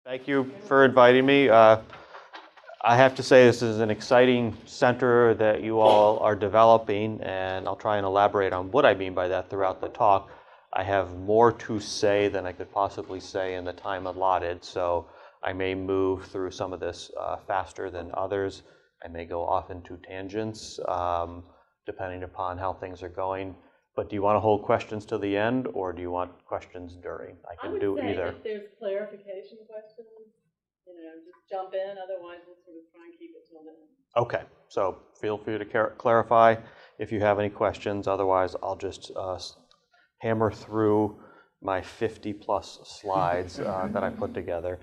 Thank you for inviting me. I have to say this is an exciting center that you all are developing, and I'll try and elaborate on what I mean by that throughout the talk. I have more to say than I could possibly say in the time allotted, so I may move through some of this faster than others. I may go off into tangents, depending upon how things are going. But do you want to hold questions to the end, or do you want questions during? I can do either. I would say if there's clarification questions, just jump in. Otherwise, we'll sort of try and keep it till the end. Okay, so feel free to clarify if you have any questions. Otherwise, I'll just hammer through my 50-plus slides that I put together.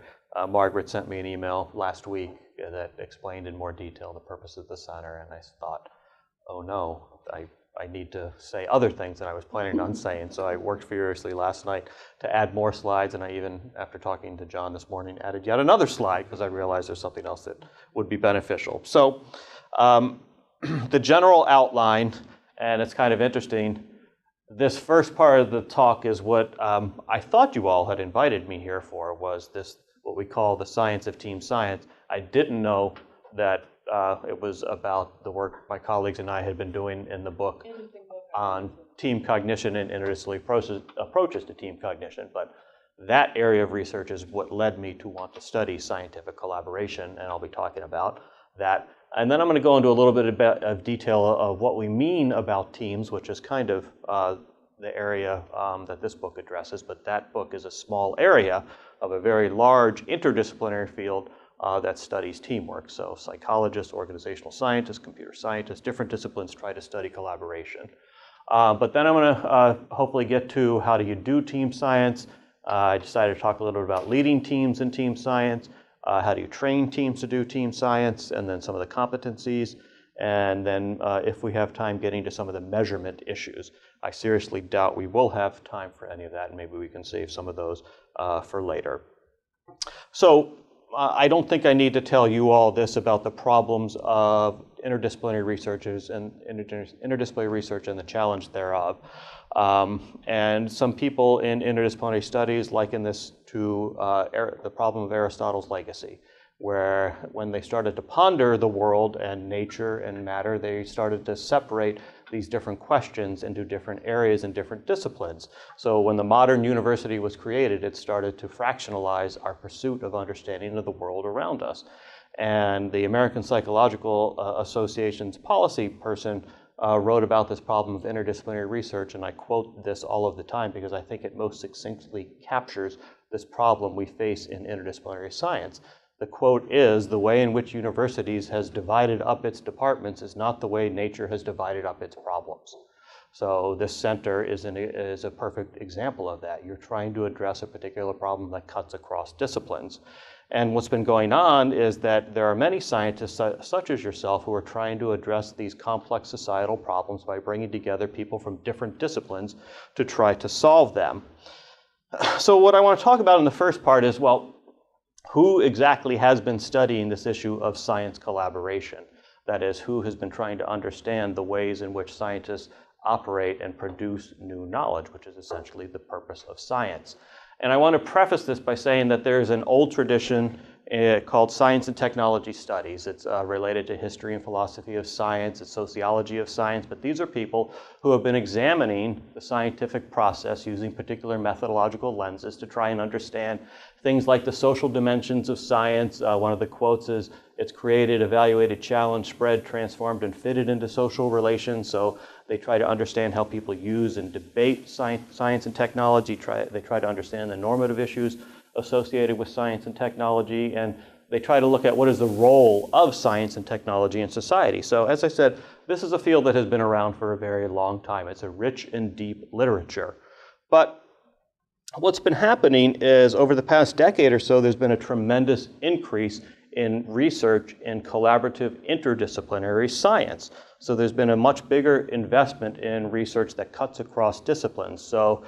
Margaret sent me an email last week that explained in more detail the purpose of the center, and I thought, oh no, I need to say other things than I was planning on saying. So I worked furiously last night to add more slides, and I even, after talking to John this morning, added yet another slide because I realized there's something else that would be beneficial. So the general outline, and it's kind of interesting, this first part of the talk is what I thought you all had invited me here for, was this, what we call the science of team science. I didn't know that it was about the work my colleagues and I had been doing in the book on team cognition and interdisciplinary approaches to team cognition. But that area of research is what led me to want to study scientific collaboration, and I'll be talking about that. And then I'm going to go into a little bit of detail of what we mean about teams, which is kind of the area that this book addresses. But that book is a small area of a very large interdisciplinary field that studies teamwork. So psychologists, organizational scientists, computer scientists, different disciplines try to study collaboration. But then I'm going to hopefully get to how do you do team science. I decided to talk a little bit about leading teams in team science, how do you train teams to do team science, and then some of the competencies, and then if we have time, getting to some of the measurement issues. I seriously doubt we will have time for any of that, and maybe we can save some of those for later. So I don't think I need to tell you all this about the problems of interdisciplinary researchers and interdisciplinary research and the challenge thereof. And some people in interdisciplinary studies liken this to the problem of Aristotle's legacy, where when they started to ponder the world and nature and matter, they started to separate these different questions into different areas and different disciplines. So when the modern university was created, it started to fractionalize our pursuit of understanding of the world around us. And the American Psychological Association's policy person wrote about this problem of interdisciplinary research, and I quote this all of the time because I think it most succinctly captures this problem we face in interdisciplinary science. The quote is, "The way in which universities has divided up its departments is not the way nature has divided up its problems." So this center is a perfect example of that. You're trying to address a particular problem that cuts across disciplines. And what's been going on is that there are many scientists, such as yourself, who are trying to address these complex societal problems by bringing together people from different disciplines to try to solve them. So what I want to talk about in the first part is, well, who exactly has been studying this issue of science collaboration? That is, who has been trying to understand the ways in which scientists operate and produce new knowledge, which is essentially the purpose of science. And I want to preface this by saying that there's an old tradition called science and technology studies. It's related to history and philosophy of science, it's sociology of science, but these are people who have been examining the scientific process using particular methodological lenses to try and understand things like the social dimensions of science. One of the quotes is, "It's created, evaluated, challenged, spread, transformed, and fitted into social relations." So they try to understand how people use and debate science and technology. They try to understand the normative issues associated with science and technology, and they try to look at what is the role of science and technology in society. So as I said, this is a field that has been around for a very long time. It's a rich and deep literature. But what's been happening is over the past decade or so, there's been a tremendous increase in research in collaborative interdisciplinary science. So there's been a much bigger investment in research that cuts across disciplines. So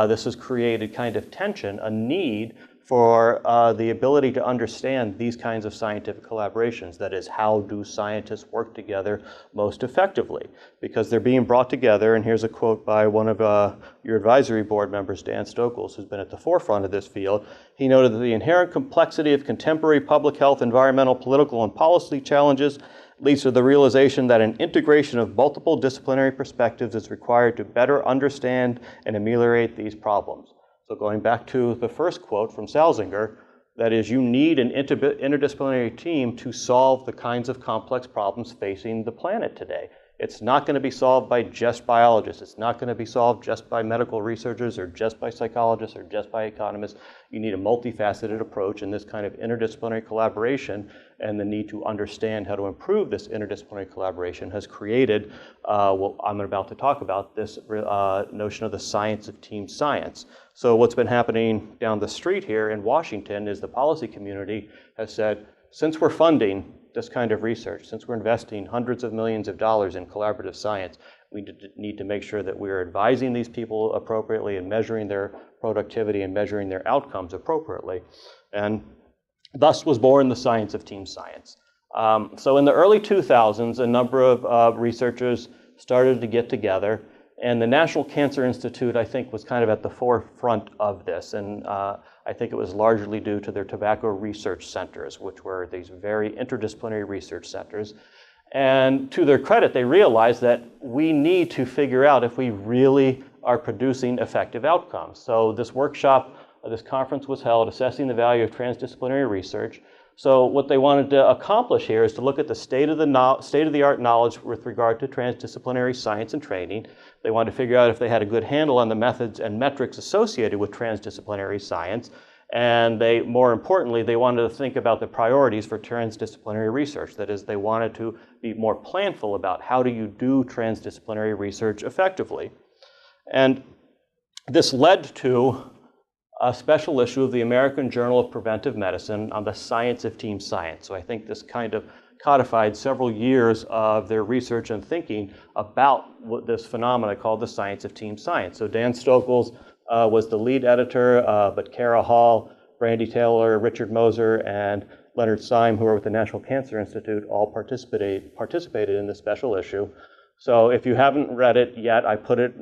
this has created kind of tension, a need for the ability to understand these kinds of scientific collaborations. That is, how do scientists work together most effectively? Because they're being brought together, and here's a quote by one of your advisory board members, Dan Stokels, who's been at the forefront of this field. He noted that the inherent complexity of contemporary public health, environmental, political, and policy challenges leads to the realization that an integration of multiple disciplinary perspectives is required to better understand and ameliorate these problems. So going back to the first quote from Salzinger, that is, you need an interdisciplinary team to solve the kinds of complex problems facing the planet today. It's not going to be solved by just biologists. It's not going to be solved just by medical researchers or just by psychologists or just by economists. You need a multifaceted approach, and this kind of interdisciplinary collaboration and the need to understand how to improve this interdisciplinary collaboration has created what I'm about to talk about, this notion of the science of team science. So what's been happening down the street here in Washington is the policy community has said, since we're funding this kind of research, since we're investing hundreds of millions of dollars in collaborative science, we need to make sure that we're advising these people appropriately and measuring their productivity and measuring their outcomes appropriately. And thus was born the science of team science. So in the early 2000s, a number of researchers started to get together, and the National Cancer Institute, I think, was kind of at the forefront of this. And I think it was largely due to their tobacco research centers, which were these very interdisciplinary research centers. And to their credit, they realized that we need to figure out if we really are producing effective outcomes. So this workshop, this conference was held assessing the value of transdisciplinary research. So what they wanted to accomplish here is to look at the state-of-the-art knowledge with regard to transdisciplinary science and training. They wanted to figure out if they had a good handle on the methods and metrics associated with transdisciplinary science. And more importantly, they wanted to think about the priorities for transdisciplinary research. That is, they wanted to be more planful about how do you do transdisciplinary research effectively. And this led to a special issue of the American Journal of Preventive Medicine on the science of team science. So I think this kind of codified several years of their research and thinking about this phenomena called the science of team science. So Dan Stokels was the lead editor, but Kara Hall, Brandy Taylor, Richard Moser, and Leonard Syme, who are with the National Cancer Institute, all participated in this special issue. So if you haven't read it yet,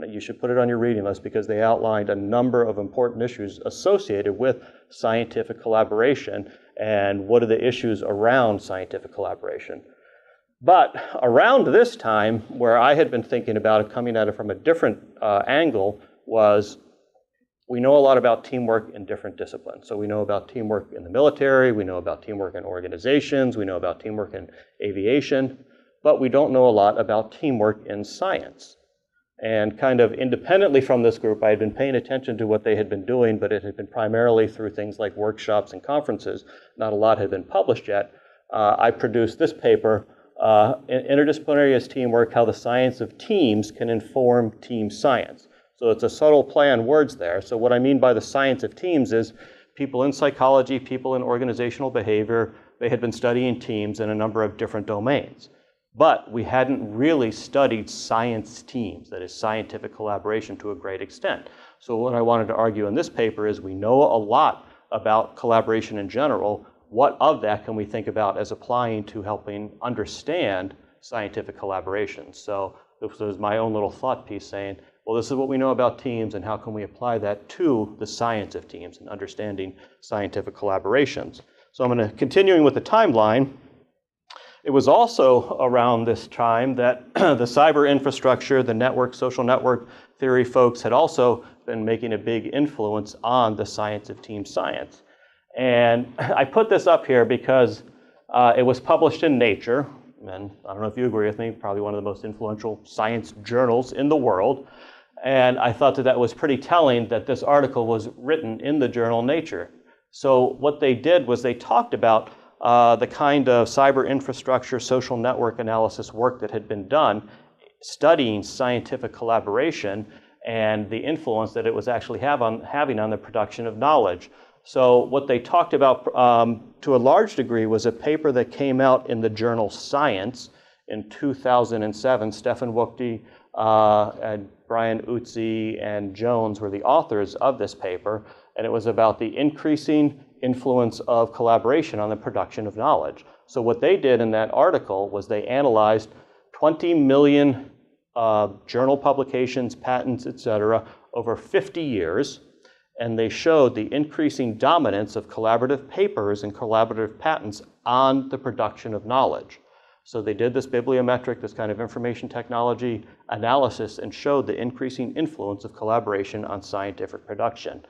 you should put it on your reading list because they outlined a number of important issues associated with scientific collaboration and what are the issues around scientific collaboration. But around this time, where I had been thinking about it, coming at it from a different angle, was we know a lot about teamwork in different disciplines. So we know about teamwork in the military, we know about teamwork in organizations, we know about teamwork in aviation, but we don't know a lot about teamwork in science. And kind of independently from this group, I had been paying attention to what they had been doing, but it had been primarily through things like workshops and conferences. Not a lot had been published yet. I produced this paper, Interdisciplinary as Teamwork, How the Science of Teams Can Inform Team Science. So it's a subtle play on words there. So what I mean by the science of teams is people in psychology, people in organizational behavior, they had been studying teams in a number of different domains. But we hadn't really studied science teams, that is scientific collaboration to a great extent. So what I wanted to argue in this paper is we know a lot about collaboration in general. What of that can we think about as applying to helping understand scientific collaboration? So this was my own little thought piece saying, well, this is what we know about teams and how can we apply that to the science of teams and understanding scientific collaborations. So I'm going to continuing with the timeline. It was also around this time that the cyber infrastructure, the network, social network theory folks had also been making a big influence on the science of team science. And I put this up here because it was published in Nature, and I don't know if you agree with me, probably one of the most influential science journals in the world. And I thought that was pretty telling that this article was written in the journal Nature. So what they did was they talked about the kind of cyber infrastructure, social network analysis work that had been done, studying scientific collaboration and the influence that it was actually having on the production of knowledge. So what they talked about to a large degree was a paper that came out in the journal Science in 2007. Stefan Wuchte, and Brian Utzi and Jones were the authors of this paper, and it was about the increasing influence of collaboration on the production of knowledge. So what they did in that article was they analyzed 20 million journal publications, patents, etc., over 50 years, and they showed the increasing dominance of collaborative papers and collaborative patents on the production of knowledge. So they did this bibliometric, this kind of information technology analysis, and showed the increasing influence of collaboration on scientific production.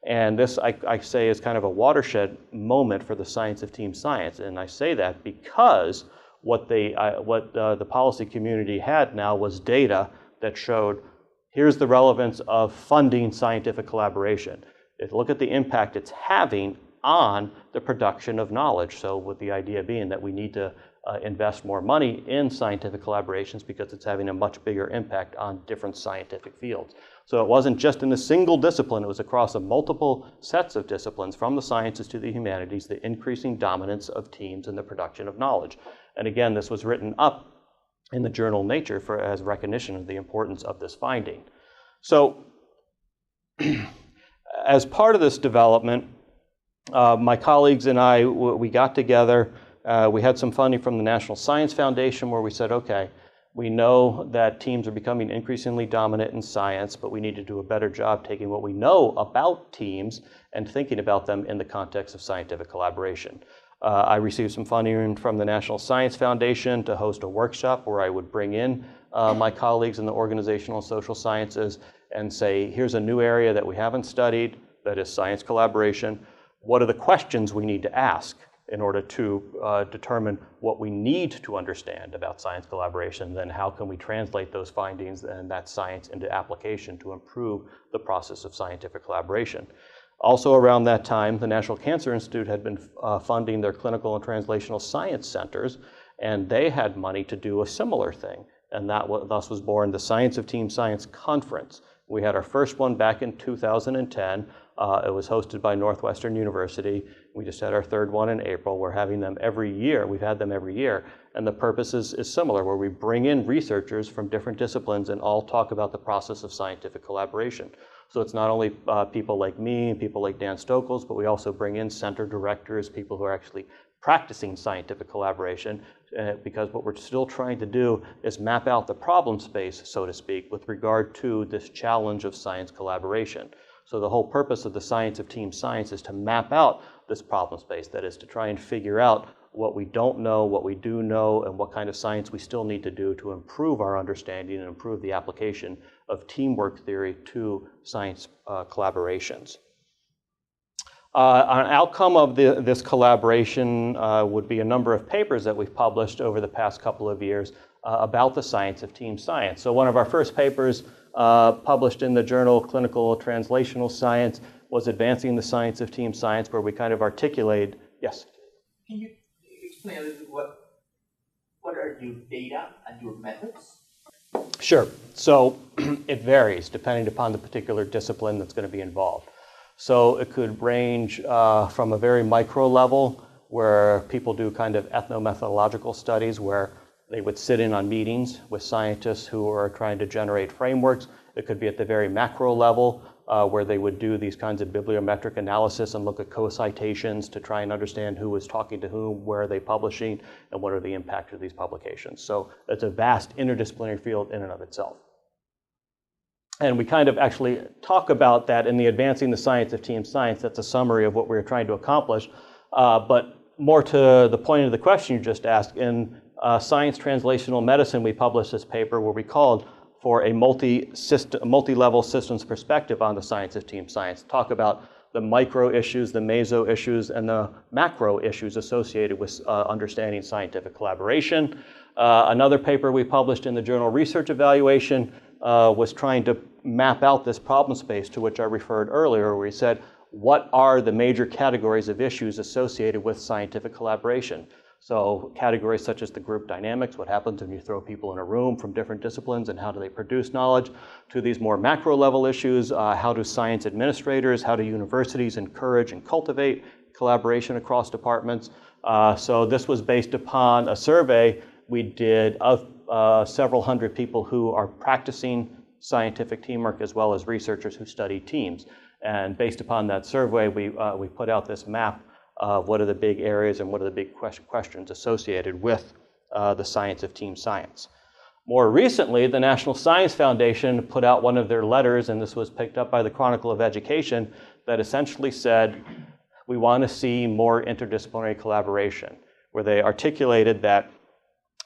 And this, I say, is kind of a watershed moment for the science of team science. And I say that because what the policy community had now was data that showed here's the relevance of funding scientific collaboration. Look at the impact it's having on the production of knowledge. So with the idea being that we need to invest more money in scientific collaborations because it's having a much bigger impact on different scientific fields. So it wasn't just in a single discipline, it was across multiple sets of disciplines, from the sciences to the humanities, the increasing dominance of teams in the production of knowledge. And again, this was written up in the journal Nature as recognition of the importance of this finding. So as part of this development, my colleagues and I, we got together. We had some funding from the National Science Foundation where we said, okay, we know that teams are becoming increasingly dominant in science, but we need to do a better job taking what we know about teams and thinking about them in the context of scientific collaboration. I received some funding from the National Science Foundation to host a workshop where I would bring in my colleagues in the organizational and social sciences and say, here's a new area that we haven't studied, that is science collaboration. What are the questions we need to ask in order to determine what we need to understand about science collaboration? Then how can we translate those findings and that science into application to improve the process of scientific collaboration? Also around that time, the National Cancer Institute had been funding their clinical and translational science centers, and they had money to do a similar thing. And thus was born the Science of Team Science Conference. We had our first one back in 2010. It was hosted by Northwestern University. We just had our third one in April. We're having them every year. We've had them every year. And the purpose is similar, where we bring in researchers from different disciplines and all talk about the process of scientific collaboration. So it's not only people like me and people like Dan Stokels, but we also bring in center directors, people who are actually practicing scientific collaboration, because what we're still trying to do is map out the problem space, so to speak, with regard to this challenge of science collaboration. So the whole purpose of the Science of Team Science is to map out this problem space, that is to try and figure out what we don't know, what we do know, and what kind of science we still need to do to improve our understanding and improve the application of teamwork theory to science collaborations. An outcome of this collaboration would be a number of papers that we've published over the past couple of years about the science of team science. So one of our first papers published in the journal Clinical Translational Science was Advancing the Science of Team Science, where we kind of articulated, yes? Can you explain a little bit what are your data and your methods? Sure. So it varies depending upon the particular discipline that's going to be involved. So it could range from a very micro level, where people do kind of ethnomethodological studies where they would sit in on meetings with scientists who are trying to generate frameworks. It could be at the very macro level, where they would do these kinds of bibliometric analysis and look at co-citations to try and understand who is talking to whom, where are they publishing, and what are the impacts of these publications. So it's a vast interdisciplinary field in and of itself. And we kind of actually talk about that in the Advancing the Science of Team Science. That's a summary of what we're trying to accomplish. But more to the point of the question you just asked, in Science Translational Medicine, we published this paper where we called for a multi-level systems perspective on the science of team science. Talk about the micro issues, the meso issues, and the macro issues associated with understanding scientific collaboration. Another paper we published in the journal Research Evaluation was trying to map out this problem space to which I referred earlier, where we said, what are the major categories of issues associated with scientific collaboration? So categories such as the group dynamics, what happens when you throw people in a room from different disciplines and how do they produce knowledge, to these more macro level issues, how do science administrators, how do universities encourage and cultivate collaboration across departments? So this was based upon a survey we did of several hundred people who are practicing scientific teamwork as well as researchers who study teams. And based upon that survey, we put out this map of what are the big areas and what are the big questions associated with the science of team science. More recently, the National Science Foundation put out one of their letters, and this was picked up by the Chronicle of Education, that essentially said, we want to see more interdisciplinary collaboration, where they articulated that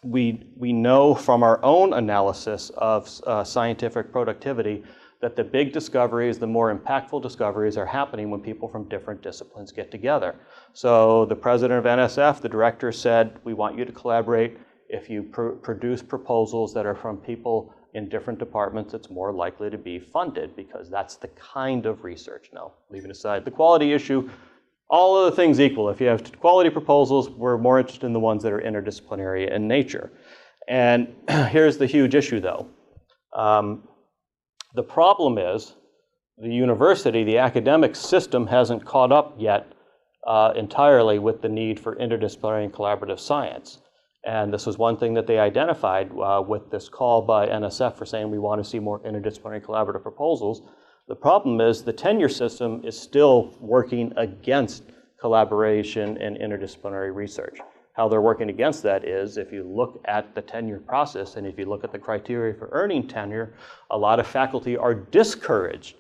we know from our own analysis of scientific productivity that the big discoveries, the more impactful discoveries are happening when people from different disciplines get together. So the president of NSF, the director said, we want you to collaborate. If you produce proposals that are from people in different departments, it's more likely to be funded because that's the kind of research. Now, leaving aside the quality issue, all other things equal. If you have quality proposals, we're more interested in the ones that are interdisciplinary in nature. And here's the huge issue, though. The problem is the university, the academic system hasn't caught up yet entirely with the need for interdisciplinary and collaborative science. And this was one thing that they identified with this call by NSF for saying we want to see more interdisciplinary collaborative proposals. The problem is the tenure system is still working against collaboration and interdisciplinary research. How they're working against that is if you look at the tenure process and if you look at the criteria for earning tenure, a lot of faculty are discouraged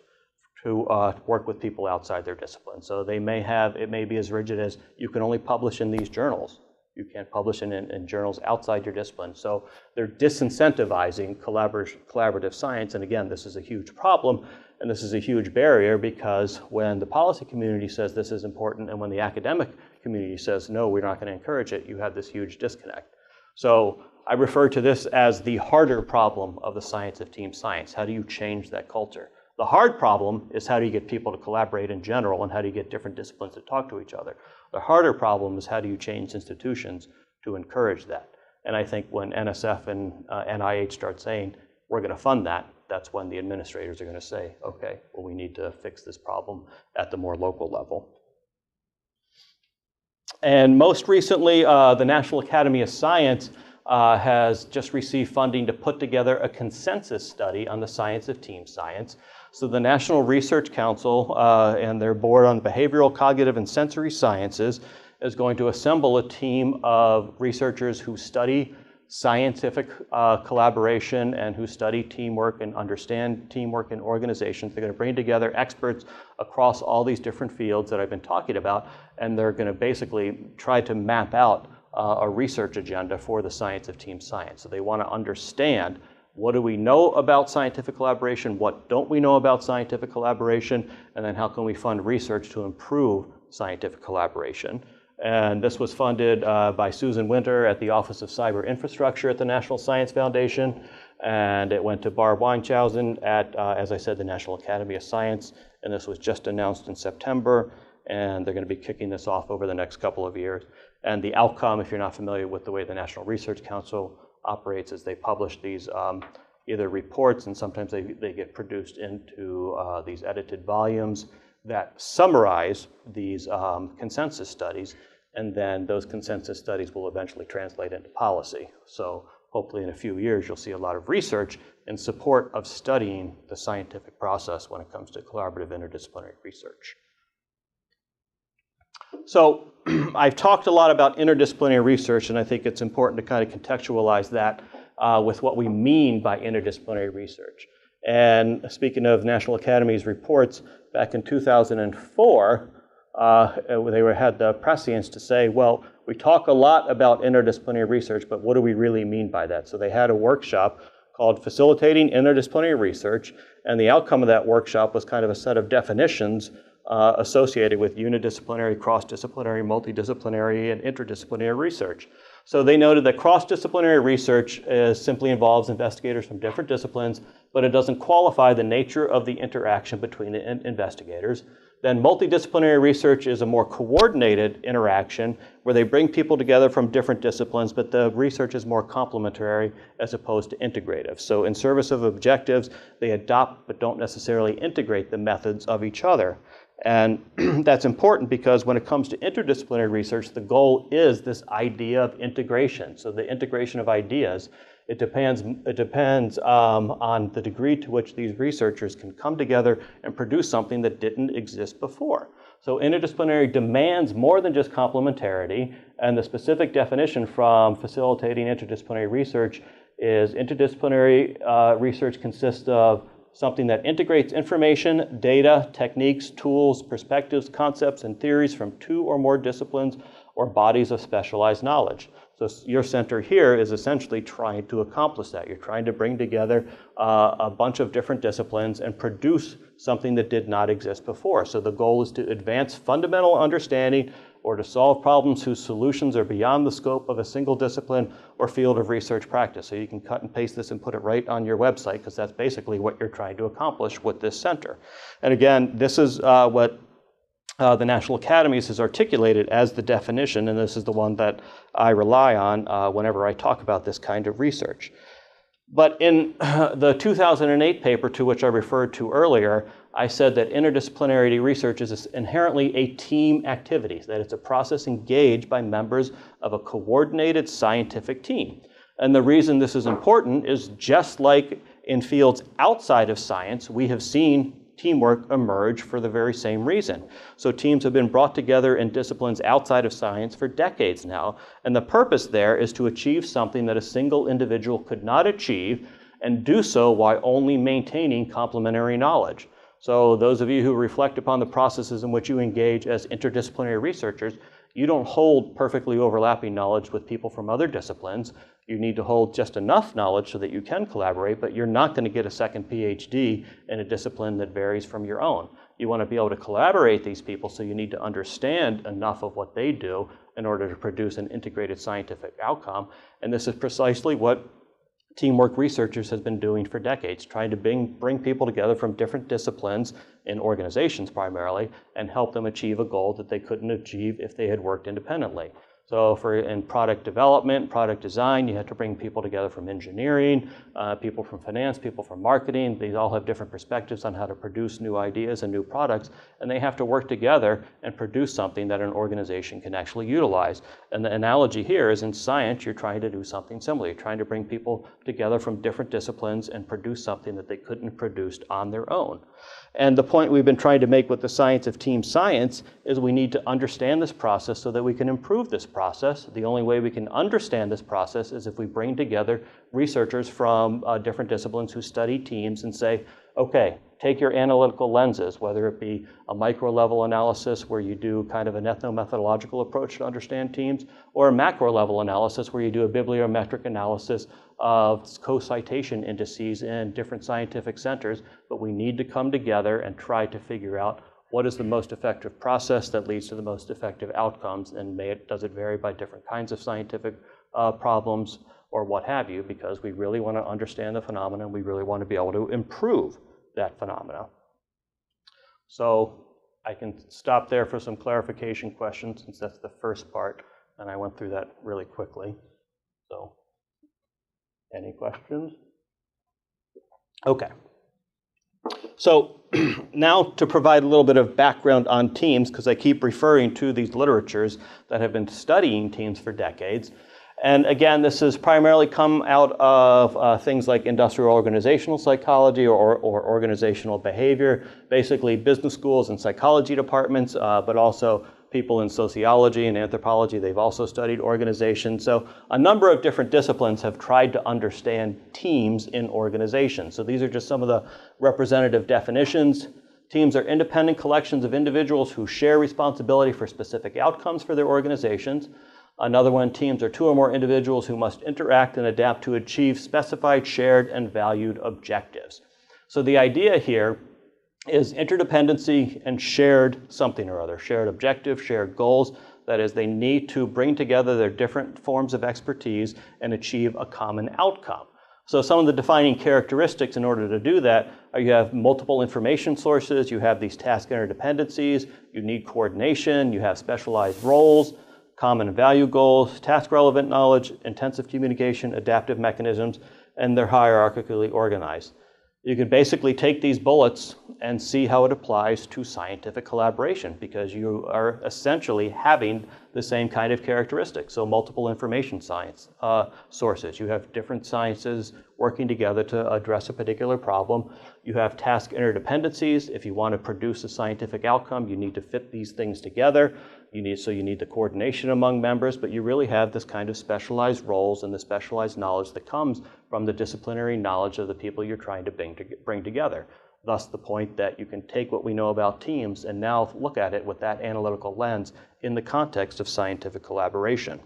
to work with people outside their discipline. So they may have, it may be as rigid as you can only publish in these journals. You can't publish in journals outside your discipline. So they're disincentivizing collaborative science. And again, this is a huge problem. And this is a huge barrier because when the policy community says this is important and when the academic community says, no, we're not going to encourage it, you have this huge disconnect. So I refer to this as the harder problem of the science of team science. How do you change that culture? The hard problem is how do you get people to collaborate in general and how do you get different disciplines to talk to each other? The harder problem is how do you change institutions to encourage that? And I think when NSF and NIH start saying, we're going to fund that, that's when the administrators are going to say, okay, well, we need to fix this problem at the more local level. And most recently, the National Academy of Science has just received funding to put together a consensus study on the science of team science. So the National Research Council and their board on behavioral, cognitive, and sensory sciences is going to assemble a team of researchers who study scientific collaboration and who study teamwork and understand teamwork in organizations. They're going to bring together experts across all these different fields that I've been talking about, and they're going to basically try to map out a research agenda for the science of team science. So they want to understand what do we know about scientific collaboration, what don't we know about scientific collaboration, and then how can we fund research to improve scientific collaboration. And this was funded by Susan Winter at the Office of Cyber Infrastructure at the National Science Foundation, and it went to Barb Weinshausen at, as I said, the National Academy of Science, and this was just announced in September, and they're going to be kicking this off over the next couple of years. And the outcome, if you're not familiar with the way the National Research Council operates, is they publish these either reports, and sometimes they get produced into these edited volumes that summarize these consensus studies, and then those consensus studies will eventually translate into policy. So hopefully in a few years you'll see a lot of research in support of studying the scientific process when it comes to collaborative interdisciplinary research. So I've talked a lot about interdisciplinary research, and I think it's important to kind of contextualize that with what we mean by interdisciplinary research. And speaking of National Academy's reports, back in 2004, they had the prescience to say, well, we talk a lot about interdisciplinary research, but what do we really mean by that? So they had a workshop called Facilitating Interdisciplinary Research, and the outcome of that workshop was kind of a set of definitions associated with unidisciplinary, cross-disciplinary, multidisciplinary, and interdisciplinary research. So they noted that cross-disciplinary research simply involves investigators from different disciplines, but it doesn't qualify the nature of the interaction between the investigators. Then multidisciplinary research is a more coordinated interaction where they bring people together from different disciplines, but the research is more complementary as opposed to integrative. So in service of objectives, they adopt but don't necessarily integrate the methods of each other. And that's important because when it comes to interdisciplinary research, the goal is this idea of integration. So the integration of ideas It depends on the degree to which these researchers can come together and produce something that didn't exist before. So interdisciplinary demands more than just complementarity, and the specific definition from facilitating interdisciplinary research is interdisciplinary research consists of something that integrates information, data, techniques, tools, perspectives, concepts, and theories from two or more disciplines or bodies of specialized knowledge. So your center here is essentially trying to accomplish that. You're trying to bring together a bunch of different disciplines and produce something that did not exist before. So the goal is to advance fundamental understanding or to solve problems whose solutions are beyond the scope of a single discipline or field of research practice. So you can cut and paste this and put it right on your website, because that's basically what you're trying to accomplish with this center. And again, this is what the National Academies has articulated as the definition, and this is the one that I rely on whenever I talk about this kind of research. But in the 2008 paper to which I referred to earlier, I said that interdisciplinary research is inherently a team activity, that it's a process engaged by members of a coordinated scientific team. And the reason this is important is just like in fields outside of science, we have seen teamwork emerge for the very same reason. So teams have been brought together in disciplines outside of science for decades now, and the purpose there is to achieve something that a single individual could not achieve, and do so while only maintaining complementary knowledge. So those of you who reflect upon the processes in which you engage as interdisciplinary researchers, you don't hold perfectly overlapping knowledge with people from other disciplines. You need to hold just enough knowledge so that you can collaborate, but you're not going to get a second PhD in a discipline that varies from your own. You want to be able to collaborate these people, so you need to understand enough of what they do in order to produce an integrated scientific outcome. And this is precisely what teamwork researchers has been doing for decades, trying to bring people together from different disciplines in organizations primarily, and help them achieve a goal that they couldn't achieve if they had worked independently. So in product development, product design, you have to bring people together from engineering, people from finance, people from marketing. They all have different perspectives on how to produce new ideas and new products, and they have to work together and produce something that an organization can actually utilize. And the analogy here is in science, you're trying to do something similar. You're trying to bring people together from different disciplines and produce something that they couldn't have produced on their own. And the point we've been trying to make with the science of team science is we need to understand this process so that we can improve this process. The only way we can understand this process is if we bring together researchers from different disciplines who study teams and say, okay, take your analytical lenses, whether it be a micro-level analysis where you do kind of an ethnomethodological approach to understand teams, or a macro-level analysis where you do a bibliometric analysis of co-citation indices in different scientific centers. But we need to come together and try to figure out what is the most effective process that leads to the most effective outcomes, and does it vary by different kinds of scientific problems or what have you, because we really want to understand the phenomena, and we really want to be able to improve that phenomena. So I can stop there for some clarification questions, since that's the first part, and I went through that really quickly. So any questions? Okay. So now to provide a little bit of background on teams, because I keep referring to these literatures that have been studying teams for decades. And again, this has primarily come out of things like industrial organizational psychology or organizational behavior, basically business schools and psychology departments, but also people in sociology and anthropology. They've also studied organizations. So a number of different disciplines have tried to understand teams in organizations. So these are just some of the representative definitions. Teams are independent collections of individuals who share responsibility for specific outcomes for their organizations. Another one, teams are two or more individuals who must interact and adapt to achieve specified, shared, and valued objectives. So the idea here is interdependency and shared something or other, shared objective, shared goals. That is, they need to bring together their different forms of expertise and achieve a common outcome. So some of the defining characteristics in order to do that are you have multiple information sources, you have these task interdependencies, you need coordination, you have specialized roles, common value goals, task-relevant knowledge, intensive communication, adaptive mechanisms, and they're hierarchically organized. You can basically take these bullets and see how it applies to scientific collaboration, because you are essentially having the same kind of characteristics. So multiple information science sources. You have different sciences working together to address a particular problem. You have task interdependencies. If you want to produce a scientific outcome, you need to fit these things together. You need the coordination among members, but you really have this kind of specialized roles and the specialized knowledge that comes from the disciplinary knowledge of the people you're trying to bring together. Thus the point that you can take what we know about teams and now look at it with that analytical lens in the context of scientific collaboration.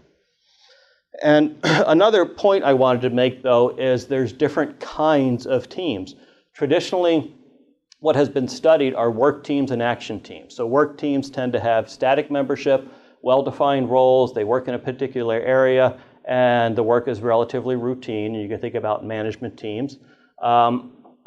And another point I wanted to make, though, is there's different kinds of teams. Traditionally, what has been studied are work teams and action teams. So work teams tend to have static membership, well-defined roles, they work in a particular area, and the work is relatively routine. You can think about management teams.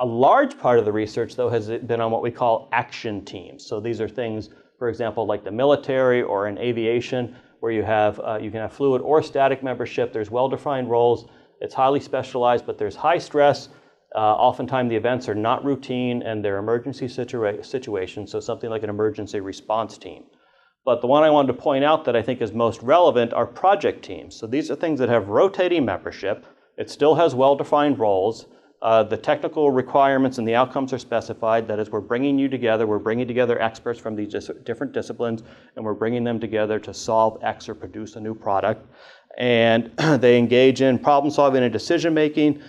A large part of the research, though, has been on what we call action teams. So these are things, for example, like the military or in aviation, where you can have fluid or static membership. There's well-defined roles. It's highly specialized, but there's high stress. Oftentimes the events are not routine and they're emergency situations, so something like an emergency response team. But the one I wanted to point out that I think is most relevant are project teams. So these are things that have rotating membership. It still has well-defined roles. The technical requirements and the outcomes are specified. That is, we're bringing together experts from these different disciplines, and we're bringing them together to solve X or produce a new product. And they engage in problem solving and decision making.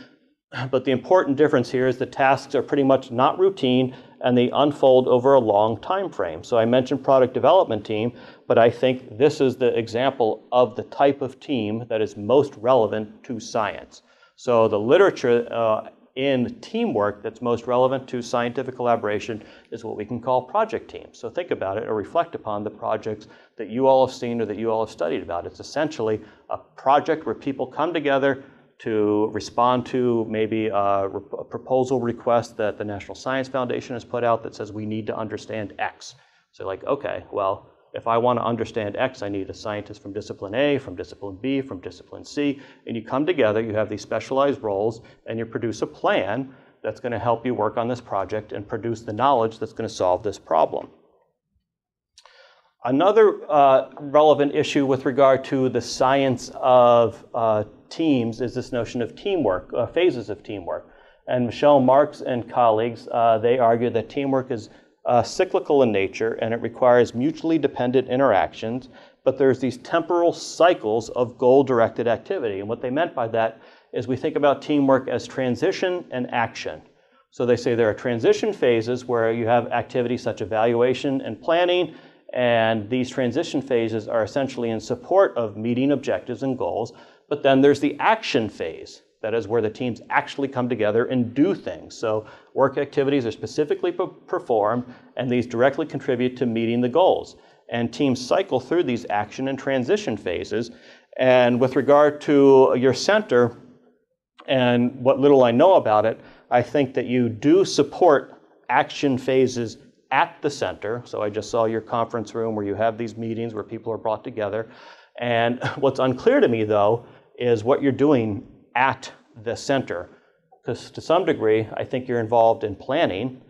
But the important difference here is the tasks are pretty much not routine and they unfold over a long time frame. So I mentioned product development team, but I think this is the example of the type of team that is most relevant to science. So the literature in teamwork that's most relevant to scientific collaboration is what we can call project teams. So think about it or reflect upon the projects that you all have seen or that you all have studied about. It's essentially a project where people come together to respond to maybe a proposal request that the National Science Foundation has put out that says we need to understand X. So like, okay, well, if I want to understand X, I need a scientist from discipline A, from discipline B, from discipline C, and you come together, you have these specialized roles, and you produce a plan that's going to help you work on this project and produce the knowledge that's going to solve this problem. Another relevant issue with regard to the science of teams is this notion of teamwork, phases of teamwork. And Michelle Marks and colleagues, they argue that teamwork is cyclical in nature and it requires mutually dependent interactions, but there's these temporal cycles of goal-directed activity. And what they meant by that is we think about teamwork as transition and action. So they say there are transition phases where you have activities such as evaluation and planning, and these transition phases are essentially in support of meeting objectives and goals. But then there's the action phase. That is where the teams actually come together and do things. So work activities are specifically performed, and these directly contribute to meeting the goals. And teams cycle through these action and transition phases. And with regard to your center and what little I know about it, I think that you do support action phases at the center. So I just saw your conference room where you have these meetings where people are brought together. And what's unclear to me, though, is what you're doing at the center. Because to some degree, I think you're involved in planning.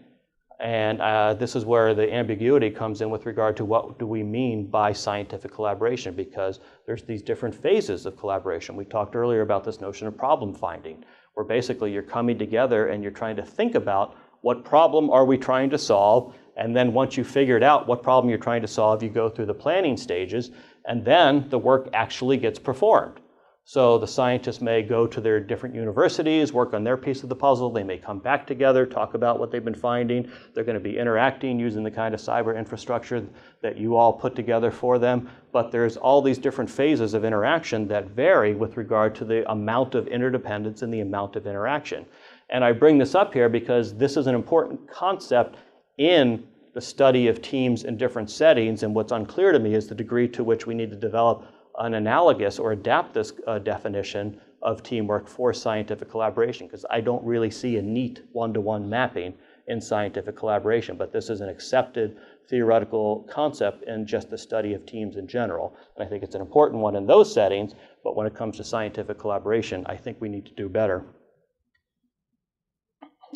And this is where the ambiguity comes in with regard to what do we mean by scientific collaboration, because there's these different phases of collaboration. We talked earlier about this notion of problem finding, where basically you're coming together and you're trying to think about what problem are we trying to solve, and then once you figured out what problem you're trying to solve, you go through the planning stages, and then the work actually gets performed. So the scientists may go to their different universities, work on their piece of the puzzle. They may come back together, talk about what they've been finding. They're going to be interacting using the kind of cyber infrastructure that you all put together for them. But there's all these different phases of interaction that vary with regard to the amount of interdependence and the amount of interaction. And I bring this up here because this is an important concept in the study of teams in different settings. And what's unclear to me is the degree to which we need to develop an analogous or adapt this definition of teamwork for scientific collaboration, because I don't really see a neat one-to-one mapping in scientific collaboration, but this is an accepted theoretical concept in just the study of teams in general. And I think it's an important one in those settings, but when it comes to scientific collaboration, I think we need to do better.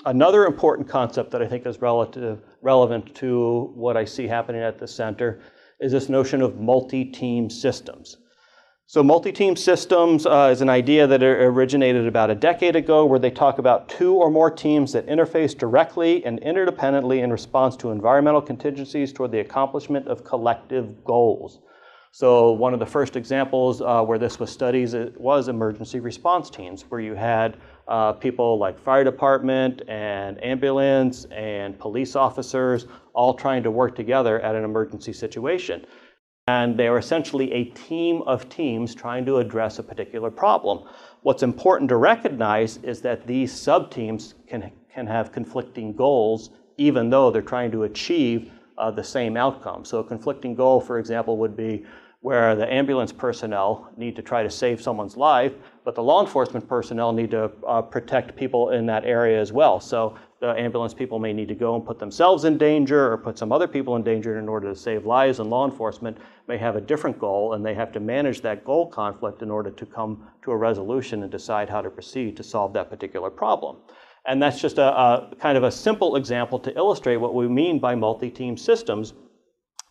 Another important concept that I think is relevant to what I see happening at the center is this notion of multi-team systems. So multi-team systems is an idea that originated about a decade ago, where they talk about 2 or more teams that interface directly and interdependently in response to environmental contingencies toward the accomplishment of collective goals. So one of the first examples where this was studied was emergency response teams, where you had people like fire department and ambulance and police officers all trying to work together at an emergency situation. And they are essentially a team of teams trying to address a particular problem. What's important to recognize is that these sub-teams can have conflicting goals, even though they're trying to achieve the same outcome. So a conflicting goal, for example, would be where the ambulance personnel need to try to save someone's life, but the law enforcement personnel need to protect people in that area as well. So the ambulance people may need to go and put themselves in danger or put some other people in danger in order to save lives, and law enforcement may have a different goal, and they have to manage that goal conflict in order to come to a resolution and decide how to proceed to solve that particular problem. And that's just a kind of a simple example to illustrate what we mean by multi-team systems.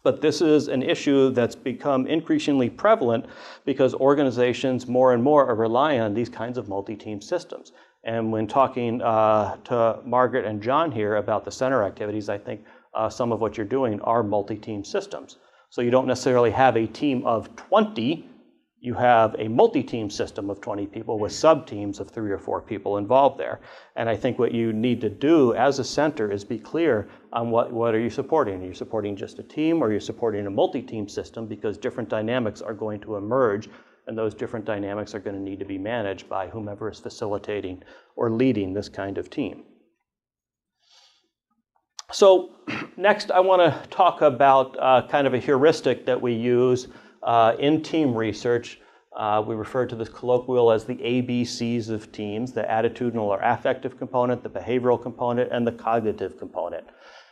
But this is an issue that's become increasingly prevalent because organizations more and more are relying on these kinds of multi-team systems. And when talking to Margaret and John here about the center activities, I think some of what you're doing are multi-team systems. So you don't necessarily have a team of 20, you have a multi-team system of 20 people with sub-teams of 3 or 4 people involved there. And I think what you need to do as a center is be clear on what are you supporting. Are you supporting just a team, or are you supporting a multi-team system? Because different dynamics are going to emerge, and those different dynamics are going to need to be managed by whomever is facilitating or leading this kind of team. So next I want to talk about kind of a heuristic that we use in team research. We refer to this colloquial as the ABCs of teams: the attitudinal or affective component, the behavioral component, and the cognitive component.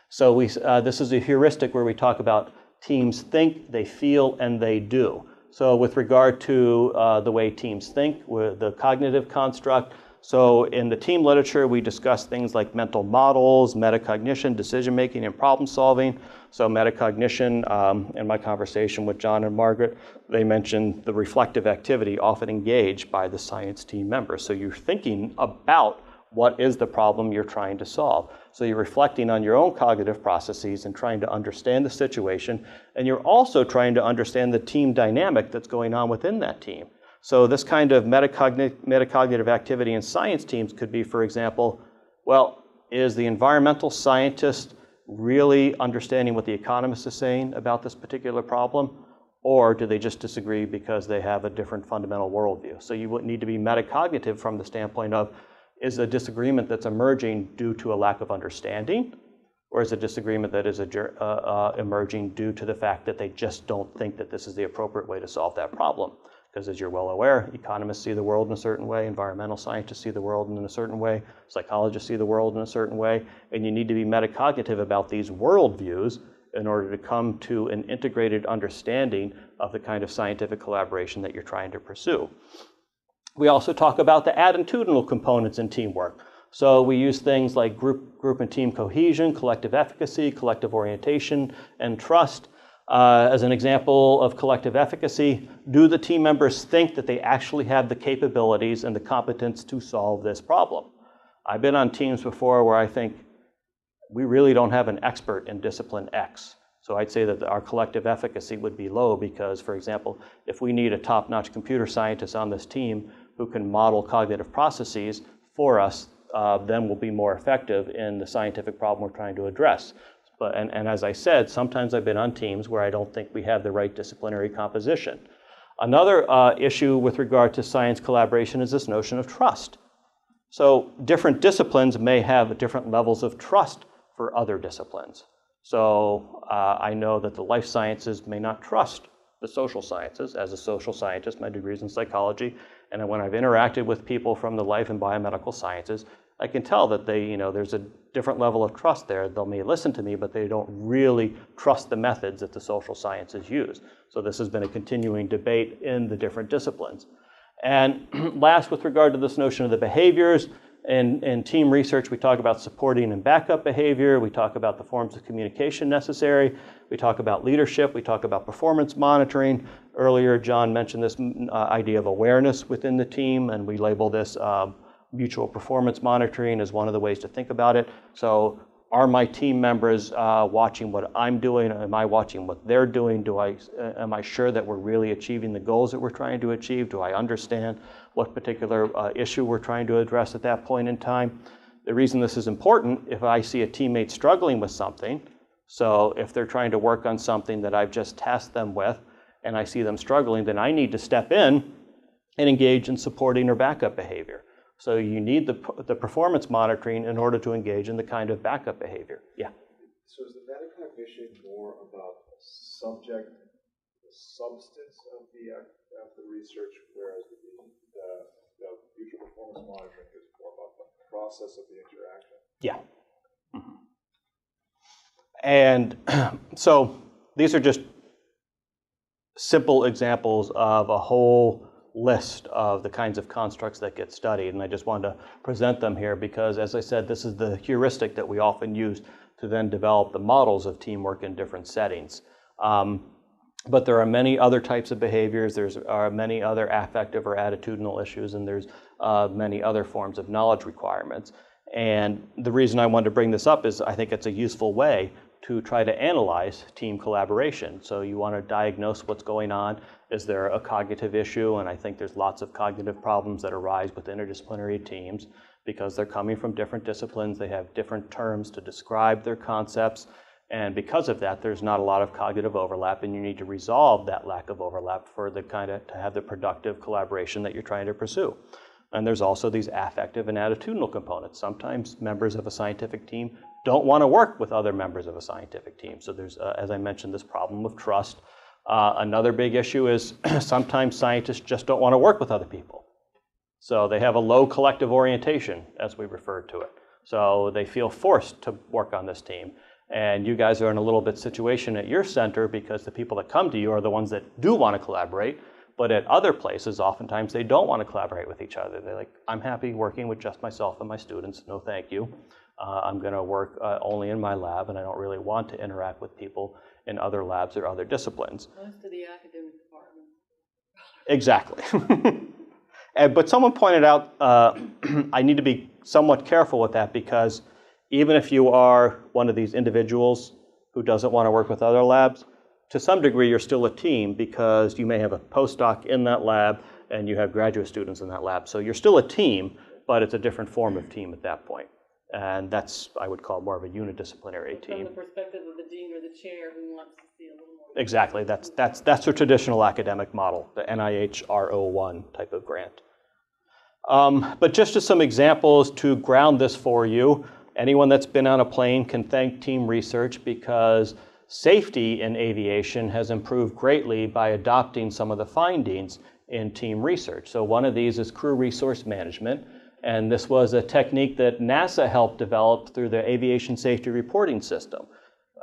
So this is a heuristic where we talk about teams think, they feel, and they do. So with regard to the way teams think, with the cognitive construct, so in the team literature, we discuss things like mental models, metacognition, decision-making, and problem-solving. So metacognition, in my conversation with John and Margaret, they mentioned the reflective activity often engaged by the science team members. So you're thinking about what is the problem you're trying to solve. So you're reflecting on your own cognitive processes and trying to understand the situation, and you're also trying to understand the team dynamic that's going on within that team. So this kind of metacognitive activity in science teams could be, for example, well, is the environmental scientist really understanding what the economist is saying about this particular problem? Or do they just disagree because they have a different fundamental worldview? So you would need to be metacognitive from the standpoint of, is a disagreement that's emerging due to a lack of understanding? Or is a disagreement that is emerging due to the fact that they just don't think that this is the appropriate way to solve that problem? Because as you're well aware, economists see the world in a certain way, environmental scientists see the world in a certain way, psychologists see the world in a certain way, and you need to be metacognitive about these worldviews in order to come to an integrated understanding of the kind of scientific collaboration that you're trying to pursue. We also talk about the attitudinal components in teamwork. So we use things like group and team cohesion, collective efficacy, collective orientation, and trust. As an example of collective efficacy, do the team members think that they actually have the capabilities and the competence to solve this problem? I've been on teams before where I think we really don't have an expert in discipline X. So I'd say that our collective efficacy would be low because, for example, if we need a top-notch computer scientist on this team who can model cognitive processes for us, then we'll be more effective in the scientific problem we're trying to address. And as I said, sometimes I've been on teams where I don't think we have the right disciplinary composition. Another issue with regard to science collaboration is this notion of trust. So different disciplines may have different levels of trust for other disciplines. So I know that the life sciences may not trust the social sciences. As a social scientist, my degree is in psychology, and when I've interacted with people from the life and biomedical sciences, I can tell that there's a different level of trust there. They may listen to me, but they don't really trust the methods that the social sciences use. So this has been a continuing debate in the different disciplines. And last, with regard to this notion of the behaviors, In team research, we talk about supporting and backup behavior. We talk about the forms of communication necessary. We talk about leadership. We talk about performance monitoring. Earlier, John mentioned this idea of awareness within the team, and we label this mutual performance monitoring as one of the ways to think about it. So are my team members watching what I'm doing? Am I watching what they're doing? Am I sure that we're really achieving the goals that we're trying to achieve? Do I understand what particular issue we're trying to address at that point in time? The reason this is important, if I see a teammate struggling with something, so if they're trying to work on something that I've just tasked them with, and I see them struggling, then I need to step in and engage in supporting or backup behavior. So you need the performance monitoring in order to engage in the kind of backup behavior. Yeah. So is the metacognition more about the subject, the substance of the research, whereas the future performance monitoring is more about the process of the interaction? Yeah. Mm-hmm. And so these are just simple examples of a whole list of the kinds of constructs that get studied, and I just wanted to present them here because, as I said, this is the heuristic that we often use to then develop the models of teamwork in different settings. But there are many other types of behaviors, there are many other affective or attitudinal issues, and there's many other forms of knowledge requirements. And the reason I wanted to bring this up is I think it's a useful way to try to analyze team collaboration. So you want to diagnose what's going on. Is there a cognitive issue? And I think there's lots of cognitive problems that arise with interdisciplinary teams because they're coming from different disciplines. They have different terms to describe their concepts. And because of that, there's not a lot of cognitive overlap, and you need to resolve that lack of overlap for the to have the productive collaboration that you're trying to pursue. And there's also these affective and attitudinal components. Sometimes members of a scientific team don't want to work with other members of a scientific team. So there's, as I mentioned, this problem of trust. Another big issue is sometimes scientists just don't want to work with other people. So they have a low collective orientation, as we refer to it. So they feel forced to work on this team. And you guys are in a little bit situation at your center because the people that come to you are the ones that do want to collaborate. But at other places, oftentimes they don't want to collaborate with each other. They're like, I'm happy working with just myself and my students. No, thank you. I'm going to work only in my lab, and I don't really want to interact with people in other labs or other disciplines. Most of the academic departments. Exactly. But someone pointed out I need to be somewhat careful with that because even if you are one of these individuals who doesn't want to work with other labs, to some degree you're still a team because you may have a postdoc in that lab and you have graduate students in that lab. So you're still a team, but it's a different form of team at that point. And that's, I would call, more of a unidisciplinary team. From the perspective of the dean or the chair who wants to see a little more. Exactly. That's a traditional academic model, the NIH R01 type of grant. But just as some examples to ground this for you, anyone that's been on a plane can thank team research because safety in aviation has improved greatly by adopting some of the findings in team research. So one of these is crew resource management. And this was a technique that NASA helped develop through the Aviation Safety Reporting System.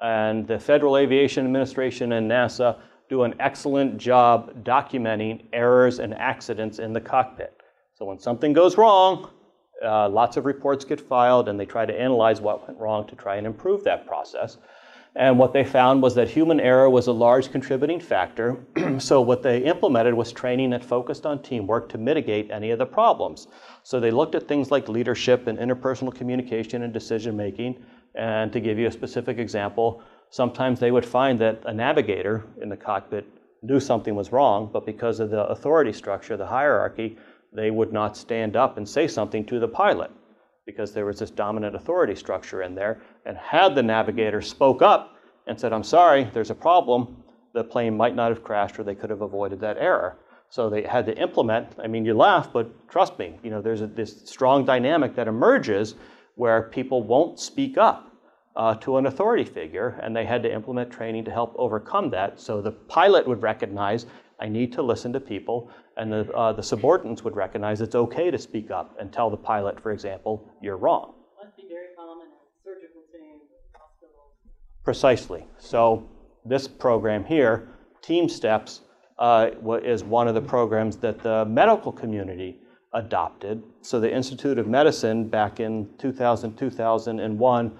And the Federal Aviation Administration and NASA do an excellent job documenting errors and accidents in the cockpit. So when something goes wrong, lots of reports get filed and they try to analyze what went wrong to try and improve that process. And what they found was that human error was a large contributing factor. So what they implemented was training that focused on teamwork to mitigate any of the problems. So they looked at things like leadership and interpersonal communication and decision making. And to give you a specific example, sometimes they would find that a navigator in the cockpit knew something was wrong, but because of the authority structure, the hierarchy, they would not stand up and say something to the pilot, because there was this dominant authority structure in there. And had the navigator spoke up and said, I'm sorry, there's a problem, the plane might not have crashed or they could have avoided that error. So they had to implement, I mean, you laugh, but trust me, you know, there's this strong dynamic that emerges where people won't speak up to an authority figure, and they had to implement training to help overcome that. So the pilot would recognize, I need to listen to people, and the subordinates would recognize it's okay to speak up and tell the pilot, for example, you're wrong. Must be very common in surgical teams, hospitals. Precisely. So this program here, Team Steps, is one of the programs that the medical community adopted. So the Institute of Medicine back in 2001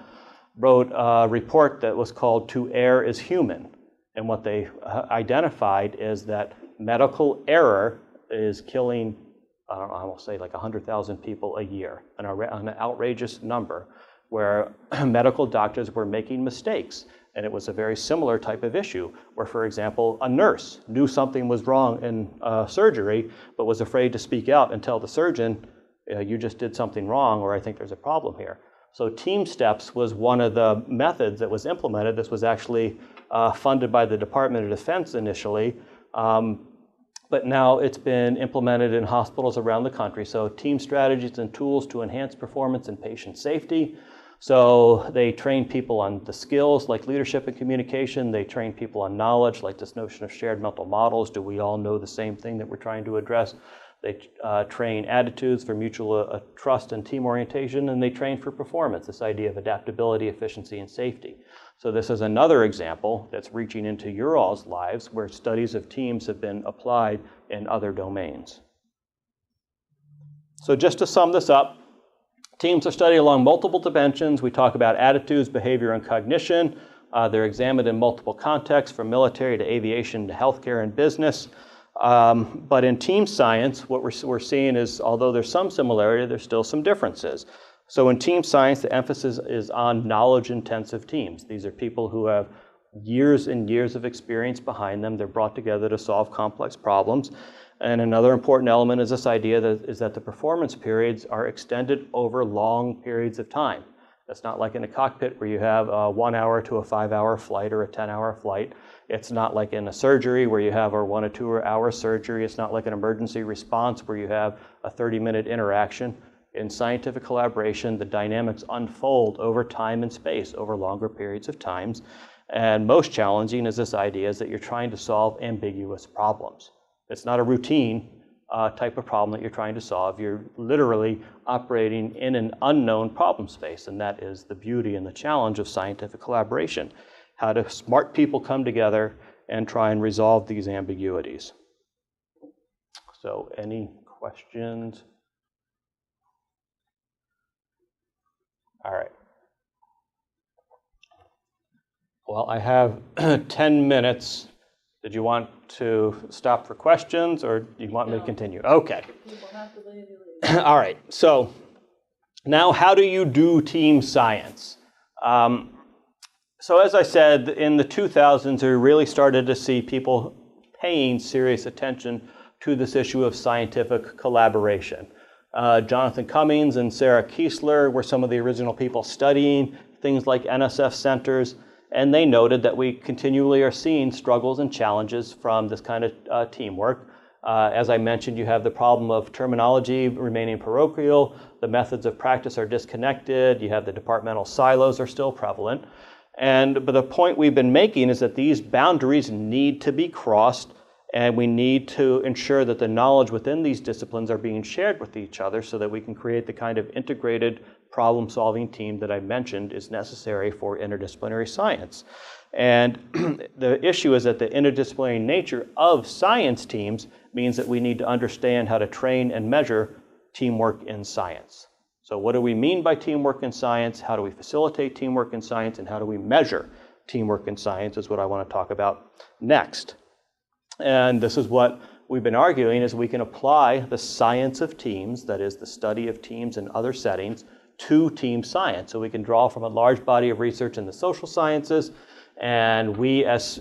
wrote a report that was called "To Err is Human." And what they identified is that medical error is killing, I will say like 100,000 people a year, an outrageous number, where medical doctors were making mistakes. And it was a very similar type of issue where, for example, a nurse knew something was wrong in surgery, but was afraid to speak out and tell the surgeon, you just did something wrong, or I think there's a problem here. So Team Steps was one of the methods that was implemented. This was actually funded by the Department of Defense initially, but now it's been implemented in hospitals around the country. So team strategies and tools to enhance performance and patient safety. So they train people on the skills like leadership and communication. They train people on knowledge, like this notion of shared mental models. Do we all know the same thing that we're trying to address? They train attitudes for mutual trust and team orientation, and they train for performance, this idea of adaptability, efficiency, and safety. So this is another example that's reaching into your all's lives where studies of teams have been applied in other domains. So just to sum this up, teams are studied along multiple dimensions. We talk about attitudes, behavior, and cognition. They're examined in multiple contexts, from military to aviation to healthcare and business. But in team science, what we're seeing is, although there's some similarity, there's still some differences. So in team science, the emphasis is on knowledge-intensive teams. These are people who have years and years of experience behind them. They're brought together to solve complex problems. And another important element is this idea that the performance periods are extended over long periods of time. It's not like in a cockpit where you have a 1 hour to a 5 hour flight or a 10-hour flight. It's not like in a surgery where you have a 1 or 2 hour surgery. It's not like an emergency response where you have a 30-minute interaction. In scientific collaboration, the dynamics unfold over time and space, over longer periods of times. And most challenging is this idea is that you're trying to solve ambiguous problems. It's not a routine type of problem that you're trying to solve. You're literally operating in an unknown problem space, and that is the beauty and the challenge of scientific collaboration. How do smart people come together and try and resolve these ambiguities? So, any questions? All right. Well, I have 10 minutes. Did you want to stop for questions, or do you want me to continue? Okay. People have to leave, you leave. All right. So now, how do you do team science? So as I said, in the 2000s, we really started to see people paying serious attention to this issue of scientific collaboration. Jonathan Cummings and Sarah Kiesler were some of the original people studying things like NSF centers, and they noted that we continually are seeing struggles and challenges from this kind of teamwork. As I mentioned, you have the problem of terminology remaining parochial, the methods of practice are disconnected, you have the departmental silos are still prevalent. But the point we've been making is that these boundaries need to be crossed, and we need to ensure that the knowledge within these disciplines are being shared with each other so that we can create the kind of integrated problem-solving team that I mentioned is necessary for interdisciplinary science. And the issue is that the interdisciplinary nature of science teams means that we need to understand how to train and measure teamwork in science. So what do we mean by teamwork in science? How do we facilitate teamwork in science? And how do we measure teamwork in science is what I want to talk about next. And this is what we've been arguing, is we can apply the science of teams, that is the study of teams in other settings, to team science. So we can draw from a large body of research in the social sciences, and we as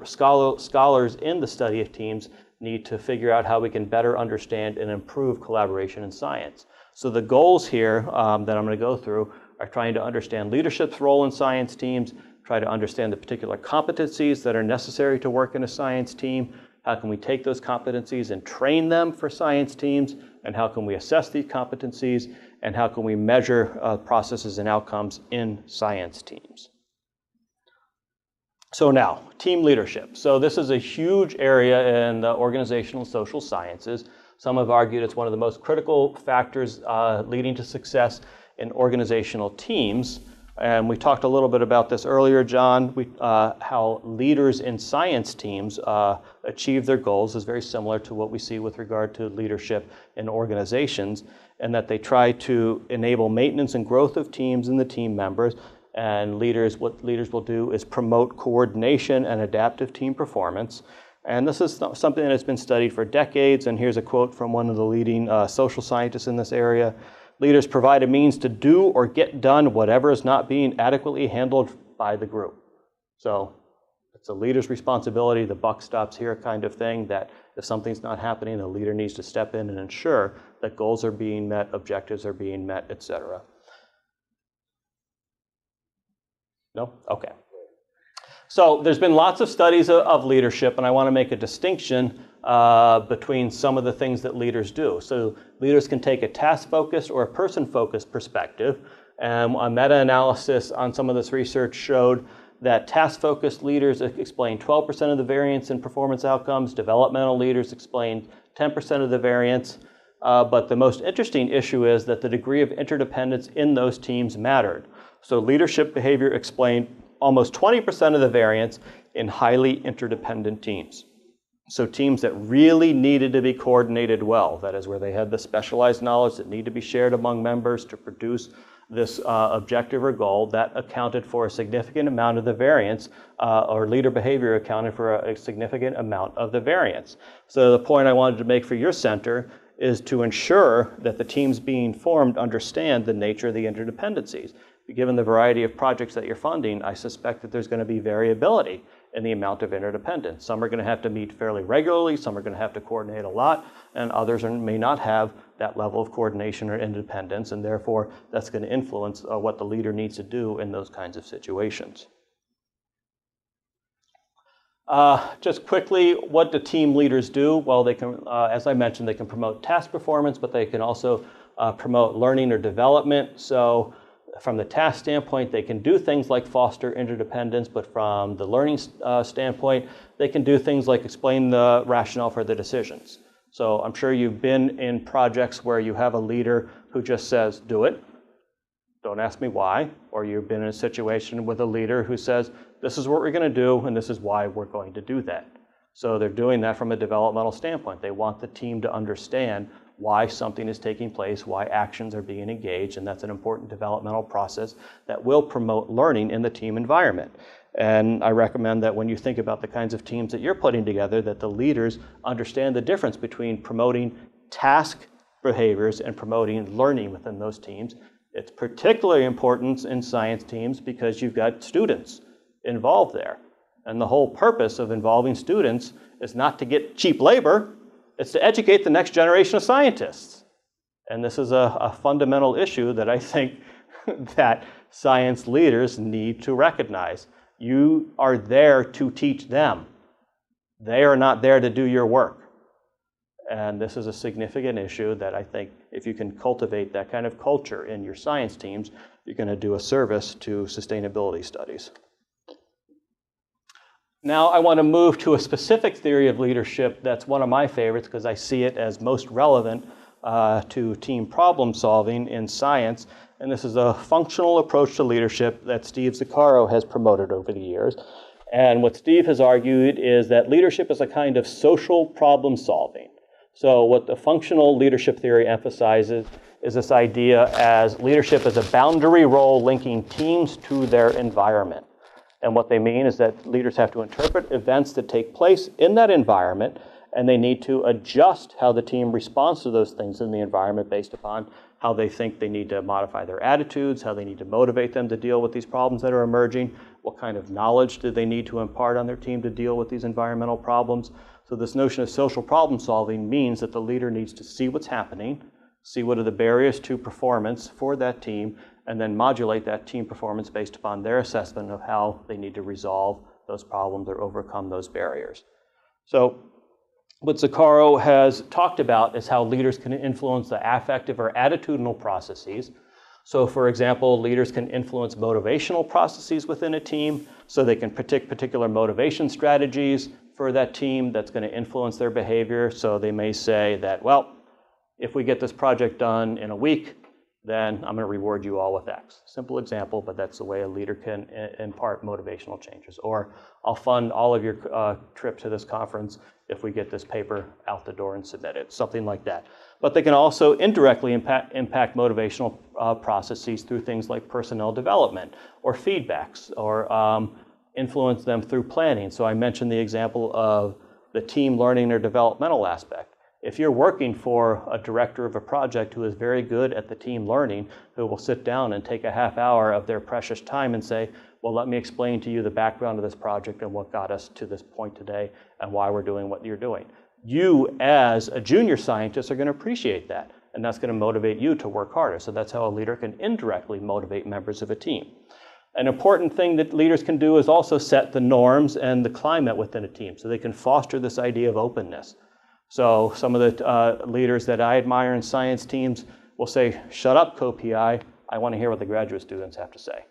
scholars in the study of teams need to figure out how we can better understand and improve collaboration in science. So the goals here that I'm going to go through are trying to understand leadership's role in science teams, try to understand the particular competencies that are necessary to work in a science team, how can we take those competencies and train them for science teams, and how can we assess these competencies, and how can we measure processes and outcomes in science teams. So now, team leadership. So this is a huge area in the organizational and social sciences. Some have argued it's one of the most critical factors leading to success in organizational teams. And we talked a little bit about this earlier, John, how leaders in science teams achieve their goals is very similar to what we see with regard to leadership in organizations, and that they try to enable maintenance and growth of teams and the team members. And what leaders will do is promote coordination and adaptive team performance. And this is something that has been studied for decades, and here's a quote from one of the leading social scientists in this area. Leaders provide a means to do or get done whatever is not being adequately handled by the group. So it's a leader's responsibility, the buck stops here kind of thing, that if something's not happening, the leader needs to step in and ensure that goals are being met, objectives are being met, etc. No? Okay. So there's been lots of studies of leadership, and I want to make a distinction between some of the things that leaders do. So leaders can take a task-focused or a person-focused perspective, and a meta-analysis on some of this research showed that task-focused leaders explain 12% of the variance in performance outcomes, developmental leaders explain 10% of the variance, but the most interesting issue is that the degree of interdependence in those teams mattered. So leadership behavior explained almost 20% of the variance in highly interdependent teams. So teams that really needed to be coordinated well, that is where they had the specialized knowledge that need to be shared among members to produce this objective or goal, that accounted for a significant amount of the variance, or leader behavior accounted for a significant amount of the variance. So the point I wanted to make for your center is to ensure that the teams being formed understand the nature of the interdependencies. Given the variety of projects that you're funding, I suspect that there's going to be variability in the amount of interdependence. Some are going to have to meet fairly regularly, some are going to have to coordinate a lot, and others may not have that level of coordination or independence, and therefore that's going to influence what the leader needs to do in those kinds of situations. Just quickly, what do team leaders do? Well, they can, as I mentioned, they can promote task performance, but they can also promote learning or development. So from the task standpoint, they can do things like foster interdependence, but from the learning standpoint, they can do things like explain the rationale for the decisions. So I'm sure you've been in projects where you have a leader who just says, do it, don't ask me why, or you've been in a situation with a leader who says, this is what we're going to do, and this is why we're going to do that. So they're doing that from a developmental standpoint. They want the team to understand why something is taking place, why actions are being engaged, and that's an important developmental process that will promote learning in the team environment. And I recommend that when you think about the kinds of teams that you're putting together, that the leaders understand the difference between promoting task behaviors and promoting learning within those teams. It's particularly important in science teams because you've got students involved there. And the whole purpose of involving students is not to get cheap labor, it's to educate the next generation of scientists. And this is a fundamental issue that I think that science leaders need to recognize. You are there to teach them. They are not there to do your work. And this is a significant issue that I think if you can cultivate that kind of culture in your science teams, you're going to do a service to sustainability studies. Now I want to move to a specific theory of leadership that's one of my favorites because I see it as most relevant to team problem solving in science. And this is a functional approach to leadership that Steve Zuccaro has promoted over the years. And what Steve has argued is that leadership is a kind of social problem solving. So what the functional leadership theory emphasizes is this idea as leadership as a boundary role linking teams to their environment. And what they mean is that leaders have to interpret events that take place in that environment, and they need to adjust how the team responds to those things in the environment based upon how they think they need to modify their attitudes, how they need to motivate them to deal with these problems that are emerging, what kind of knowledge do they need to impart on their team to deal with these environmental problems. So this notion of social problem solving means that the leader needs to see what's happening, see what are the barriers to performance for that team, and then modulate that team performance based upon their assessment of how they need to resolve those problems or overcome those barriers. So what Zuccaro has talked about is how leaders can influence the affective or attitudinal processes. So for example, leaders can influence motivational processes within a team, so they can predict particular motivation strategies for that team that's going to influence their behavior. So they may say that, well, if we get this project done in a week, then I'm going to reward you all with X. Simple example, but that's the way a leader can impart motivational changes. Or I'll fund all of your trip to this conference if we get this paper out the door and submit it, something like that. But they can also indirectly impact motivational processes through things like personnel development or feedbacks, or influence them through planning. So I mentioned the example of the team learning or developmental aspect. If you're working for a director of a project who is very good at the team learning, who will sit down and take a half hour of their precious time and say, well, let me explain to you the background of this project and what got us to this point today and why we're doing what you're doing. You, as a junior scientist, are going to appreciate that, and that's going to motivate you to work harder. So that's how a leader can indirectly motivate members of a team. An important thing that leaders can do is also set the norms and the climate within a team, so they can foster this idea of openness. So some of the leaders that I admire in science teams will say, shut up, co-PI, I want to hear what the graduate students have to say.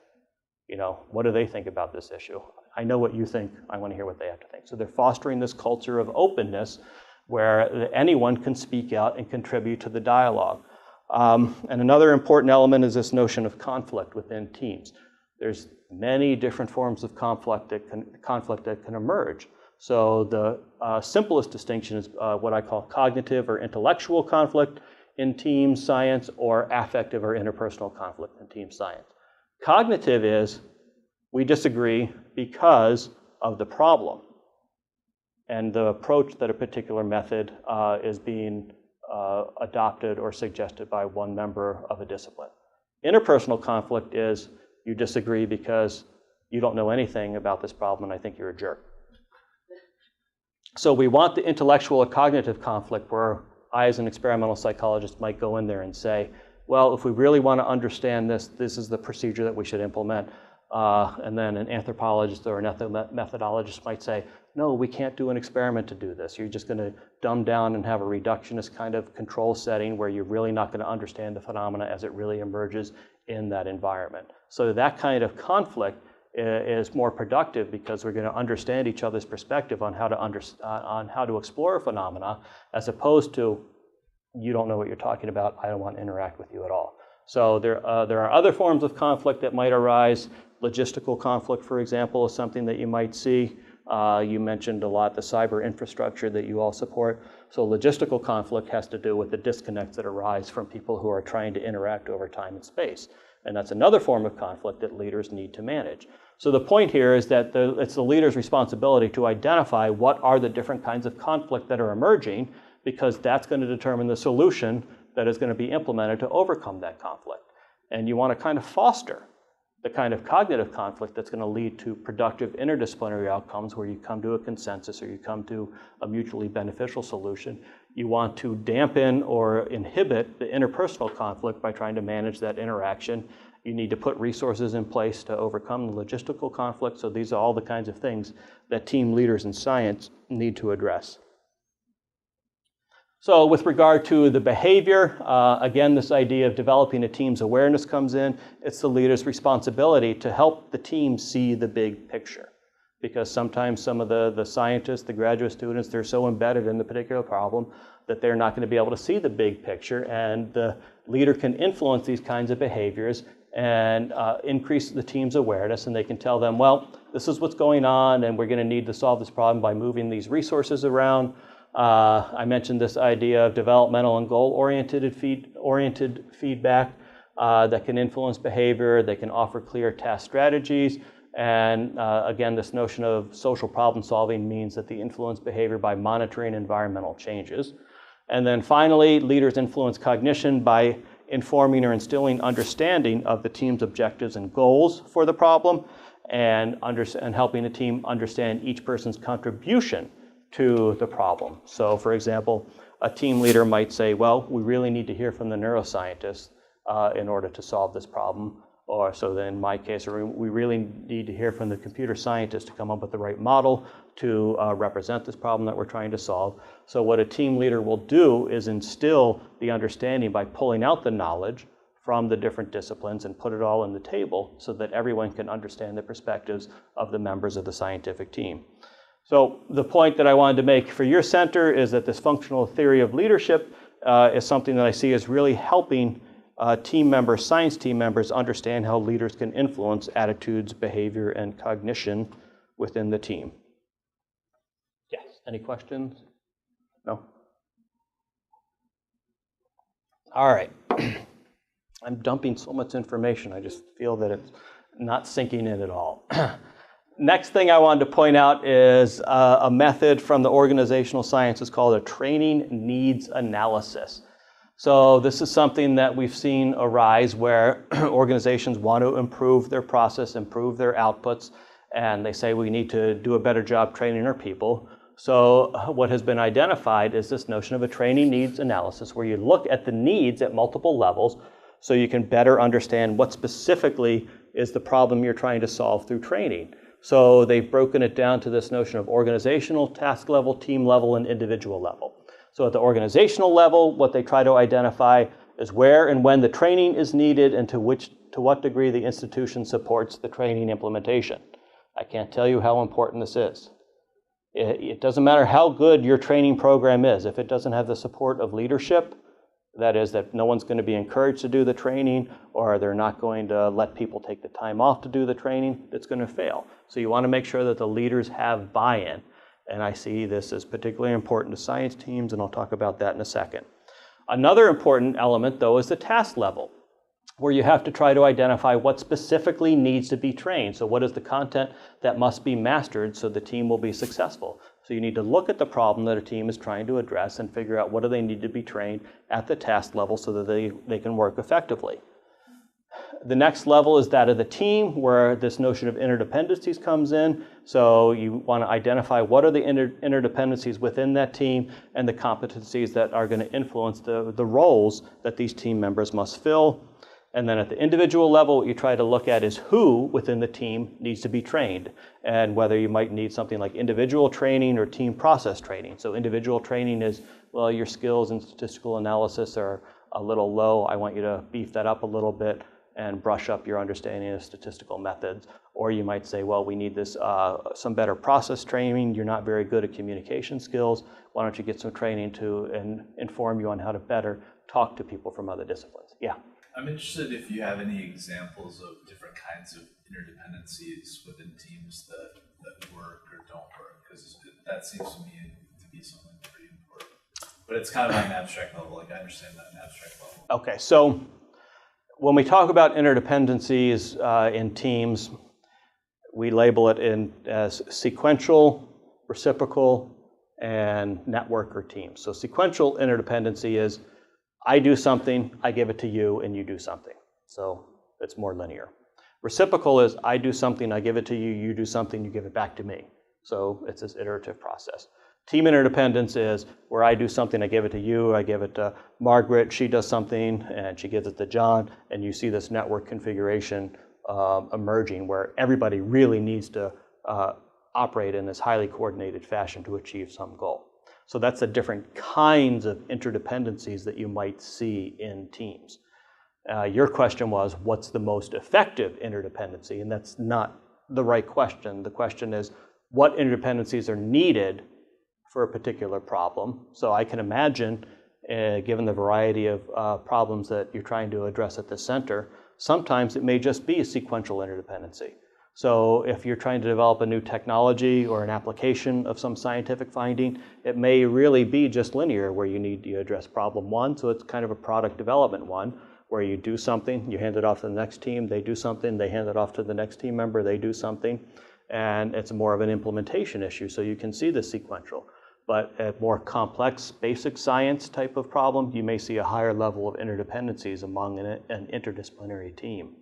You know, what do they think about this issue? I know what you think, I want to hear what they have to think. So they're fostering this culture of openness where anyone can speak out and contribute to the dialogue. And another important element is this notion of conflict within teams. There's many different forms of conflict that can emerge. So the simplest distinction is what I call cognitive or intellectual conflict in team science, or affective or interpersonal conflict in team science. Cognitive is we disagree because of the problem and the approach that a particular method is being adopted or suggested by one member of a discipline. Interpersonal conflict is you disagree because you don't know anything about this problem and I think you're a jerk. So we want the intellectual or cognitive conflict where I, as an experimental psychologist, might go in there and say, well, if we really want to understand this, this is the procedure that we should implement. And then an anthropologist or an methodologist might say, no, we can't do an experiment to do this. You're just going to dumb down and have a reductionist kind of control setting where you're really not going to understand the phenomena as it really emerges in that environment. So that kind of conflict is more productive because we're going to understand each other's perspective on how to explore a phenomena, as opposed to, you don't know what you're talking about, I don't want to interact with you at all. So there are other forms of conflict that might arise. Logistical conflict, for example, is something that you might see. You mentioned a lot the cyber infrastructure that you all support. So logistical conflict has to do with the disconnects that arise from people who are trying to interact over time and space. And that's another form of conflict that leaders need to manage. So the point here is that it's the leader's responsibility to identify what are the different kinds of conflict that are emerging, because that's going to determine the solution that is going to be implemented to overcome that conflict. And you want to kind of foster the kind of cognitive conflict that's going to lead to productive interdisciplinary outcomes where you come to a consensus or you come to a mutually beneficial solution. You want to dampen or inhibit the interpersonal conflict by trying to manage that interaction. You need to put resources in place to overcome the logistical conflict. So these are all the kinds of things that team leaders in science need to address. So with regard to the behavior, again, this idea of developing a team's awareness comes in. It's the leader's responsibility to help the team see the big picture. Because sometimes some of the scientists, the graduate students, they're so embedded in the particular problem that they're not going to be able to see the big picture. And the leader can influence these kinds of behaviors and increase the team's awareness. And they can tell them, well, this is what's going on, and we're going to need to solve this problem by moving these resources around. I mentioned this idea of developmental and goal-oriented feedback that can influence behavior. They can offer clear task strategies. And again, this notion of social problem solving means that they influence behavior by monitoring environmental changes. And then finally, leaders influence cognition by informing or instilling understanding of the team's objectives and goals for the problem, and helping the team understand each person's contribution to the problem. So for example, a team leader might say, well, we really need to hear from the neuroscientists in order to solve this problem. Or so then in my case, we really need to hear from the computer scientists to come up with the right model to represent this problem that we're trying to solve. So what a team leader will do is instill the understanding by pulling out the knowledge from the different disciplines and put it all on the table so that everyone can understand the perspectives of the members of the scientific team. So the point that I wanted to make for your center is that this functional theory of leadership is something that I see as really helping team members, science team members, understand how leaders can influence attitudes, behavior, and cognition within the team. Yes, any questions? No? All right. I'm dumping so much information, I just feel that it's not sinking in at all. Next thing I wanted to point out is a method from the organizational sciences called a training needs analysis. So this is something that we've seen arise where organizations want to improve their process, improve their outputs, and they say we need to do a better job training our people. So what has been identified is this notion of a training needs analysis where you look at the needs at multiple levels so you can better understand what specifically is the problem you're trying to solve through training. So they've broken it down to this notion of organizational, task level, team level, and individual level. So at the organizational level, what they try to identify is where and when the training is needed and to what degree the institution supports the training implementation. I can't tell you how important this is. It doesn't matter how good your training program is. If it doesn't have the support of leadership, that is that no one's going to be encouraged to do the training, or they're not going to let people take the time off to do the training, it's going to fail. So you want to make sure that the leaders have buy-in. And I see this as particularly important to science teams, and I'll talk about that in a second. Another important element, though, is the task level, where you have to try to identify what specifically needs to be trained. So what is the content that must be mastered so the team will be successful? So you need to look at the problem that a team is trying to address and figure out what do they need to be trained at the task level so that they can work effectively. The next level is that of the team, where this notion of interdependencies comes in. So you want to identify what are the interdependencies within that team and the competencies that are going to influence the roles that these team members must fill. And then at the individual level, what you try to look at is who within the team needs to be trained, and whether you might need something like individual training or team process training. So individual training is, well, your skills in statistical analysis are a little low. I want you to beef that up a little bit and brush up your understanding of statistical methods. Or you might say, well, we need this some better process training. You're not very good at communication skills. Why don't you get some training to inform you on how to better talk to people from other disciplines? Yeah. I'm interested if you have any examples of different kinds of interdependencies within teams that work or don't work, because that seems to me to be something pretty important. But it's kind of on an abstract level, like I understand that on an abstract level. Okay, so when we talk about interdependencies in teams, we label it as sequential, reciprocal, and network or teams. So sequential interdependency is I do something, I give it to you, and you do something. So it's more linear. Reciprocal is I do something, I give it to you, you do something, you give it back to me. So it's this iterative process. Team interdependence is where I do something, I give it to you, I give it to Margaret, she does something, and she gives it to John, and you see this network configuration emerging where everybody really needs to operate in this highly coordinated fashion to achieve some goal. So that's the different kinds of interdependencies that you might see in teams. Your question was, what's the most effective interdependency? And that's not the right question. The question is, what interdependencies are needed for a particular problem? So I can imagine, given the variety of problems that you're trying to address at the center, sometimes it may just be a sequential interdependency. So if you're trying to develop a new technology or an application of some scientific finding, it may really be just linear, where you address problem one, so it's kind of a product development one, where you do something, you hand it off to the next team, they do something, they hand it off to the next team member, they do something, and it's more of an implementation issue, so you can see the sequential. But a more complex basic science type of problem, you may see a higher level of interdependencies among an interdisciplinary team.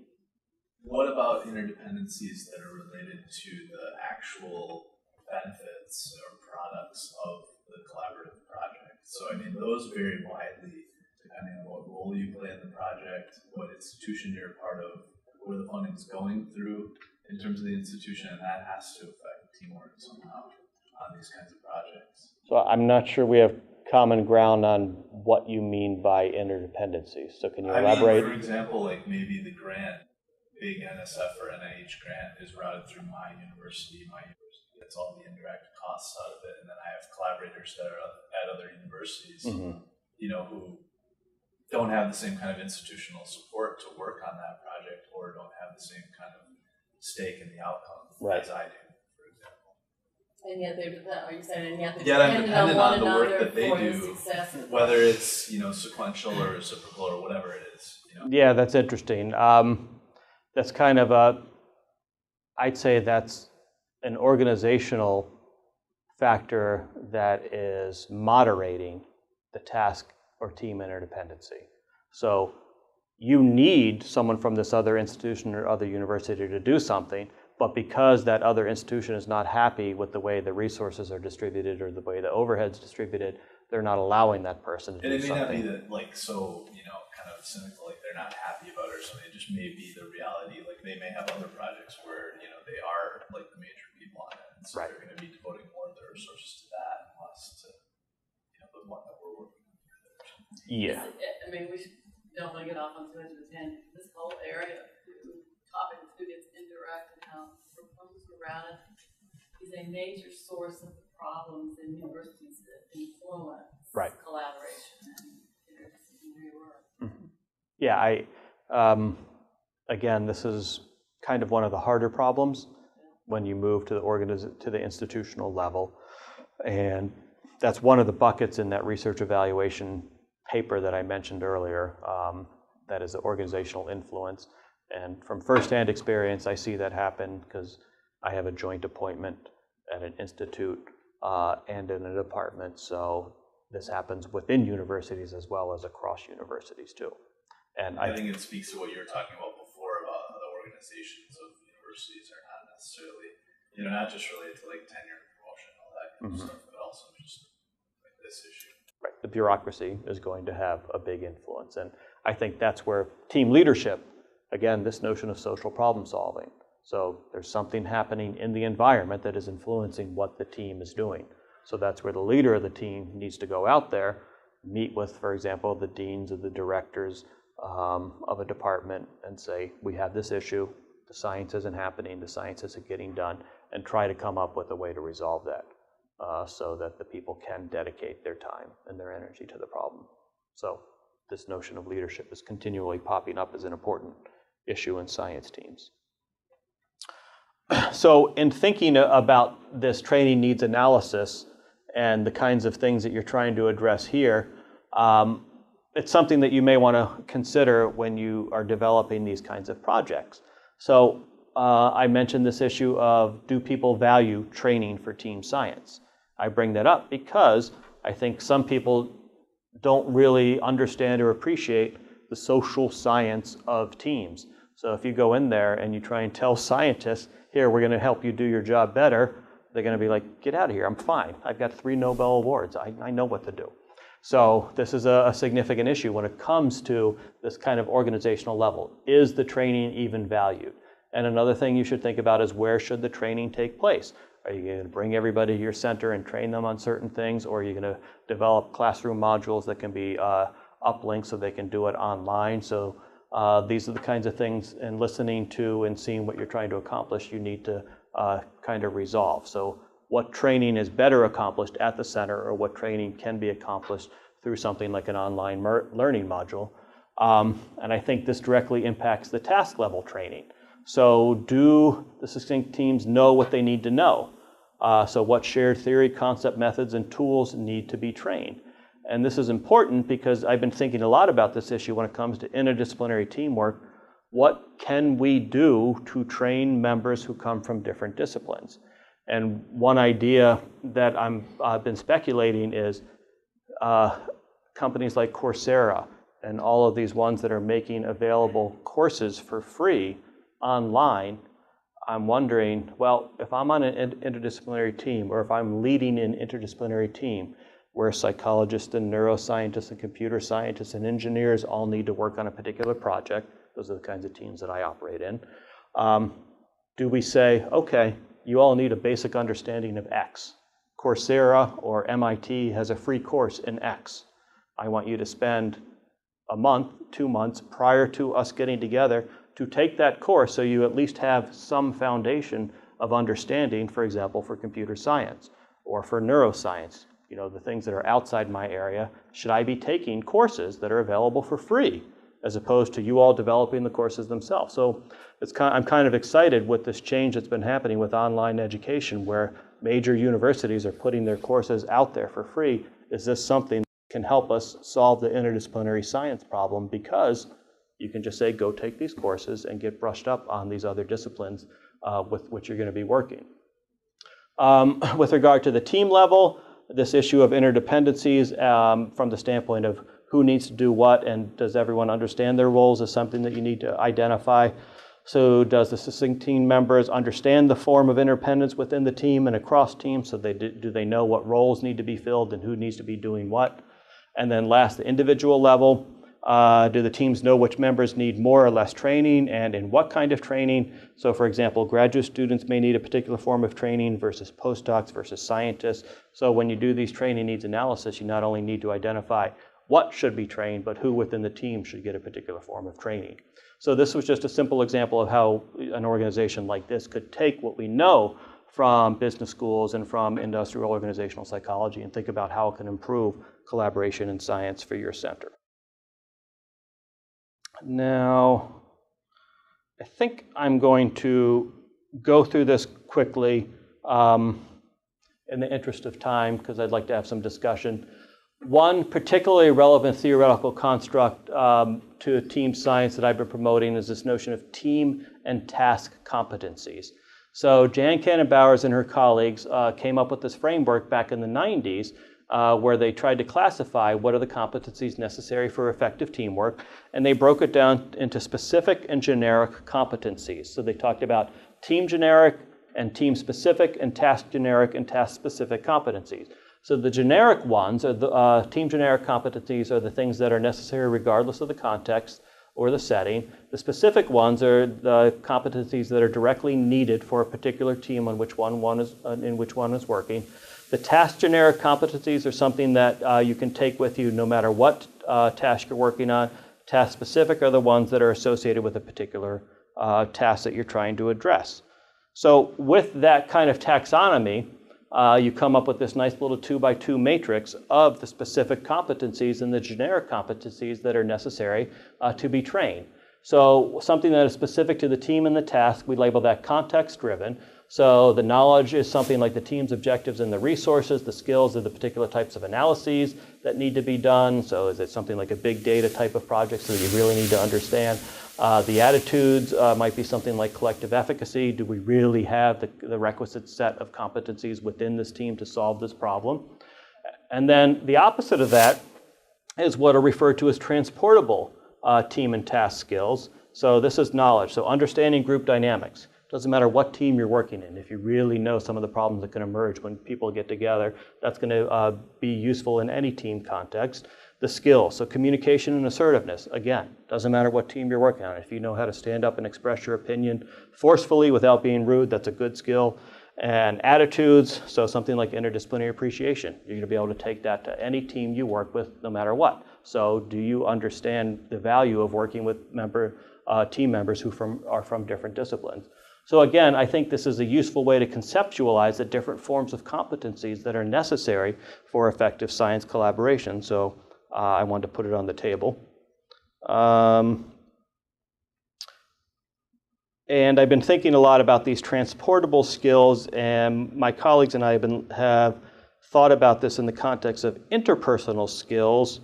What about interdependencies that are related to the actual benefits or products of the collaborative project? So I mean, those vary widely depending on what role you play in the project, what institution you're a part of, where the funding's going through in terms of the institution, and that has to affect teamwork somehow on these kinds of projects. So I'm not sure we have common ground on what you mean by interdependencies. So can you elaborate? For example, like maybe the grant, big NSF or NIH grant is routed through my university gets all the indirect costs out of it, and then I have collaborators that are at other universities, who don't have the same kind of institutional support to work on that project, or don't have the same kind of stake in the outcome Right. as I do, for example. And yet they're, are you saying, and yet they're Yet I'm dependent dependent on on one the work another that they for the do, success of the whether project? it's, sequential or reciprocal or whatever it is, Yeah, that's interesting. That's kind of I'd say that's an organizational factor that is moderating the task or team interdependency. So you need someone from this other institution or other university to do something, but because that other institution is not happy with the way the resources are distributed or the way the overhead's distributed, they're not allowing that person to and do it may something. not be that kind of cynical, like they're not happy about it or something. It just may be the reality. Like they may have other projects where they are like the major people on it, and so Right. they're going to be devoting more of their resources to that, and less to the one that we're working on together. Yeah. I mean, don't want to get off on too much of a tangent. This whole area, topic of who gets indirect and how proposals around it is a major source of the problems in universities that influence Right. collaboration and interdisciplinary work. Yeah, again, this is kind of one of the harder problems when you move to the institutional level. And that's one of the buckets in that research evaluation paper that I mentioned earlier, that is the organizational influence. And from firsthand experience, I see that happen because I have a joint appointment at an institute and in a department. So this happens within universities as well as across universities too. And I think it speaks to what you were talking about before about how the organizations of universities are not necessarily, not just related to like tenure and promotion and all that kind of stuff, but also just like this issue. Right. The bureaucracy is going to have a big influence. And I think that's where team leadership, again, this notion of social problem solving. So there's something happening in the environment that is influencing what the team is doing. So that's where the leader of the team needs to go out there, meet with, for example, the deans or the directors of a department and say, we have this issue, the science isn't happening, the science isn't getting done, and try to come up with a way to resolve that so that the people can dedicate their time and their energy to the problem. So this notion of leadership is continually popping up as an important issue in science teams. So in thinking about this training needs analysis and the kinds of things that you're trying to address here, it's something that you may want to consider when you are developing these kinds of projects. So I mentioned this issue of, do people value training for team science? I bring that up because I think some people don't really understand or appreciate the social science of teams. So if you go in there and you try and tell scientists, here, we're going to help you do your job better, they're going to be like, get out of here, I'm fine. I've got 3 Nobel Awards, I know what to do. So this is a significant issue when it comes to this kind of organizational level. Is the training even valued? And another thing you should think about is, where should the training take place? Are you going to bring everybody to your center and train them on certain things, or are you going to develop classroom modules that can be uplinked so they can do it online? So these are the kinds of things, and listening to and seeing what you're trying to accomplish, you need to kind of resolve. So what training is better accomplished at the center, or what training can be accomplished through something like an online learning module. And I think this directly impacts the task level training. So do the succinct teams know what they need to know? So what shared theory, concept, methods, and tools need to be trained? And this is important because I've been thinking a lot about this issue when it comes to interdisciplinary teamwork. What can we do to train members who come from different disciplines? And one idea that I've been speculating is companies like Coursera and all of these ones that are making available courses for free online. I'm wondering, well, if I'm on an interdisciplinary team, or if I'm leading an interdisciplinary team where psychologists and neuroscientists and computer scientists and engineers all need to work on a particular project, those are the kinds of teams that I operate in, do we say, okay, you all need a basic understanding of X. Coursera or MIT has a free course in X. I want you to spend a month, 2 months prior to us getting together to take that course, so you at least have some foundation of understanding, for example, for computer science or for neuroscience. you know, the things that are outside my area, should I be taking courses that are available for free as opposed to you all developing the courses themselves? So I'm kind of excited with this change that's been happening with online education where major universities are putting their courses out there for free. Is this something that can help us solve the interdisciplinary science problem? Because you can just say, go take these courses and get brushed up on these other disciplines with which you're going to be working. With regard to the team level, this issue of interdependencies from the standpoint of who needs to do what and does everyone understand their roles is something that you need to identify. So does the succinct team members understand the form of interdependence within the team and across teams? So do they know what roles need to be filled and who needs to be doing what? And then last, the individual level. Do the teams know which members need more or less training and in what kind of training? So for example, graduate students may need a particular form of training versus postdocs versus scientists. So when you do these training needs analysis, you not only need to identify what should be trained, but who within the team should get a particular form of training. So this was just a simple example of how an organization like this could take what we know from business schools and from industrial organizational psychology and think about how it can improve collaboration in science for your center. Now, I think I'm going to go through this quickly in the interest of time because I'd like to have some discussion. One particularly relevant theoretical construct to team science that I've been promoting is this notion of team and task competencies. So Jan Cannon-Bowers and her colleagues came up with this framework back in the 90s where they tried to classify what are the competencies necessary for effective teamwork, and they broke it down into specific and generic competencies. So they talked about team generic and team specific and task generic and task specific competencies. So the generic ones, are the team generic competencies are the things that are necessary regardless of the context or the setting. The specific ones are the competencies that are directly needed for a particular team in which one is working. The task generic competencies are something that you can take with you no matter what task you're working on. Task specific are the ones that are associated with a particular task that you're trying to address. So with that kind of taxonomy, you come up with this nice little 2x2 matrix of the specific competencies and the generic competencies that are necessary to be trained. So something that is specific to the team and the task, we label that context-driven. So the knowledge is something like the team's objectives and the resources. The skills are the particular types of analyses that need to be done. So is it something like a big data type of project so that you really need to understand? The attitudes might be something like collective efficacy. Do we really have the requisite set of competencies within this team to solve this problem? And then the opposite of that is what are referred to as transportable team and task skills. So this is knowledge. So understanding group dynamics. Doesn't matter what team you're working in. If you really know some of the problems that can emerge when people get together, that's going to be useful in any team context. The skills, so communication and assertiveness. Again, doesn't matter what team you're working on. If you know how to stand up and express your opinion forcefully without being rude, that's a good skill. And attitudes, so something like interdisciplinary appreciation. You're going to be able to take that to any team you work with no matter what. So do you understand the value of working with team members who are from different disciplines? So again, I think this is a useful way to conceptualize the different forms of competencies that are necessary for effective science collaboration. So I wanted to put it on the table. And I've been thinking a lot about these transportable skills, and my colleagues and I have thought about this in the context of interpersonal skills.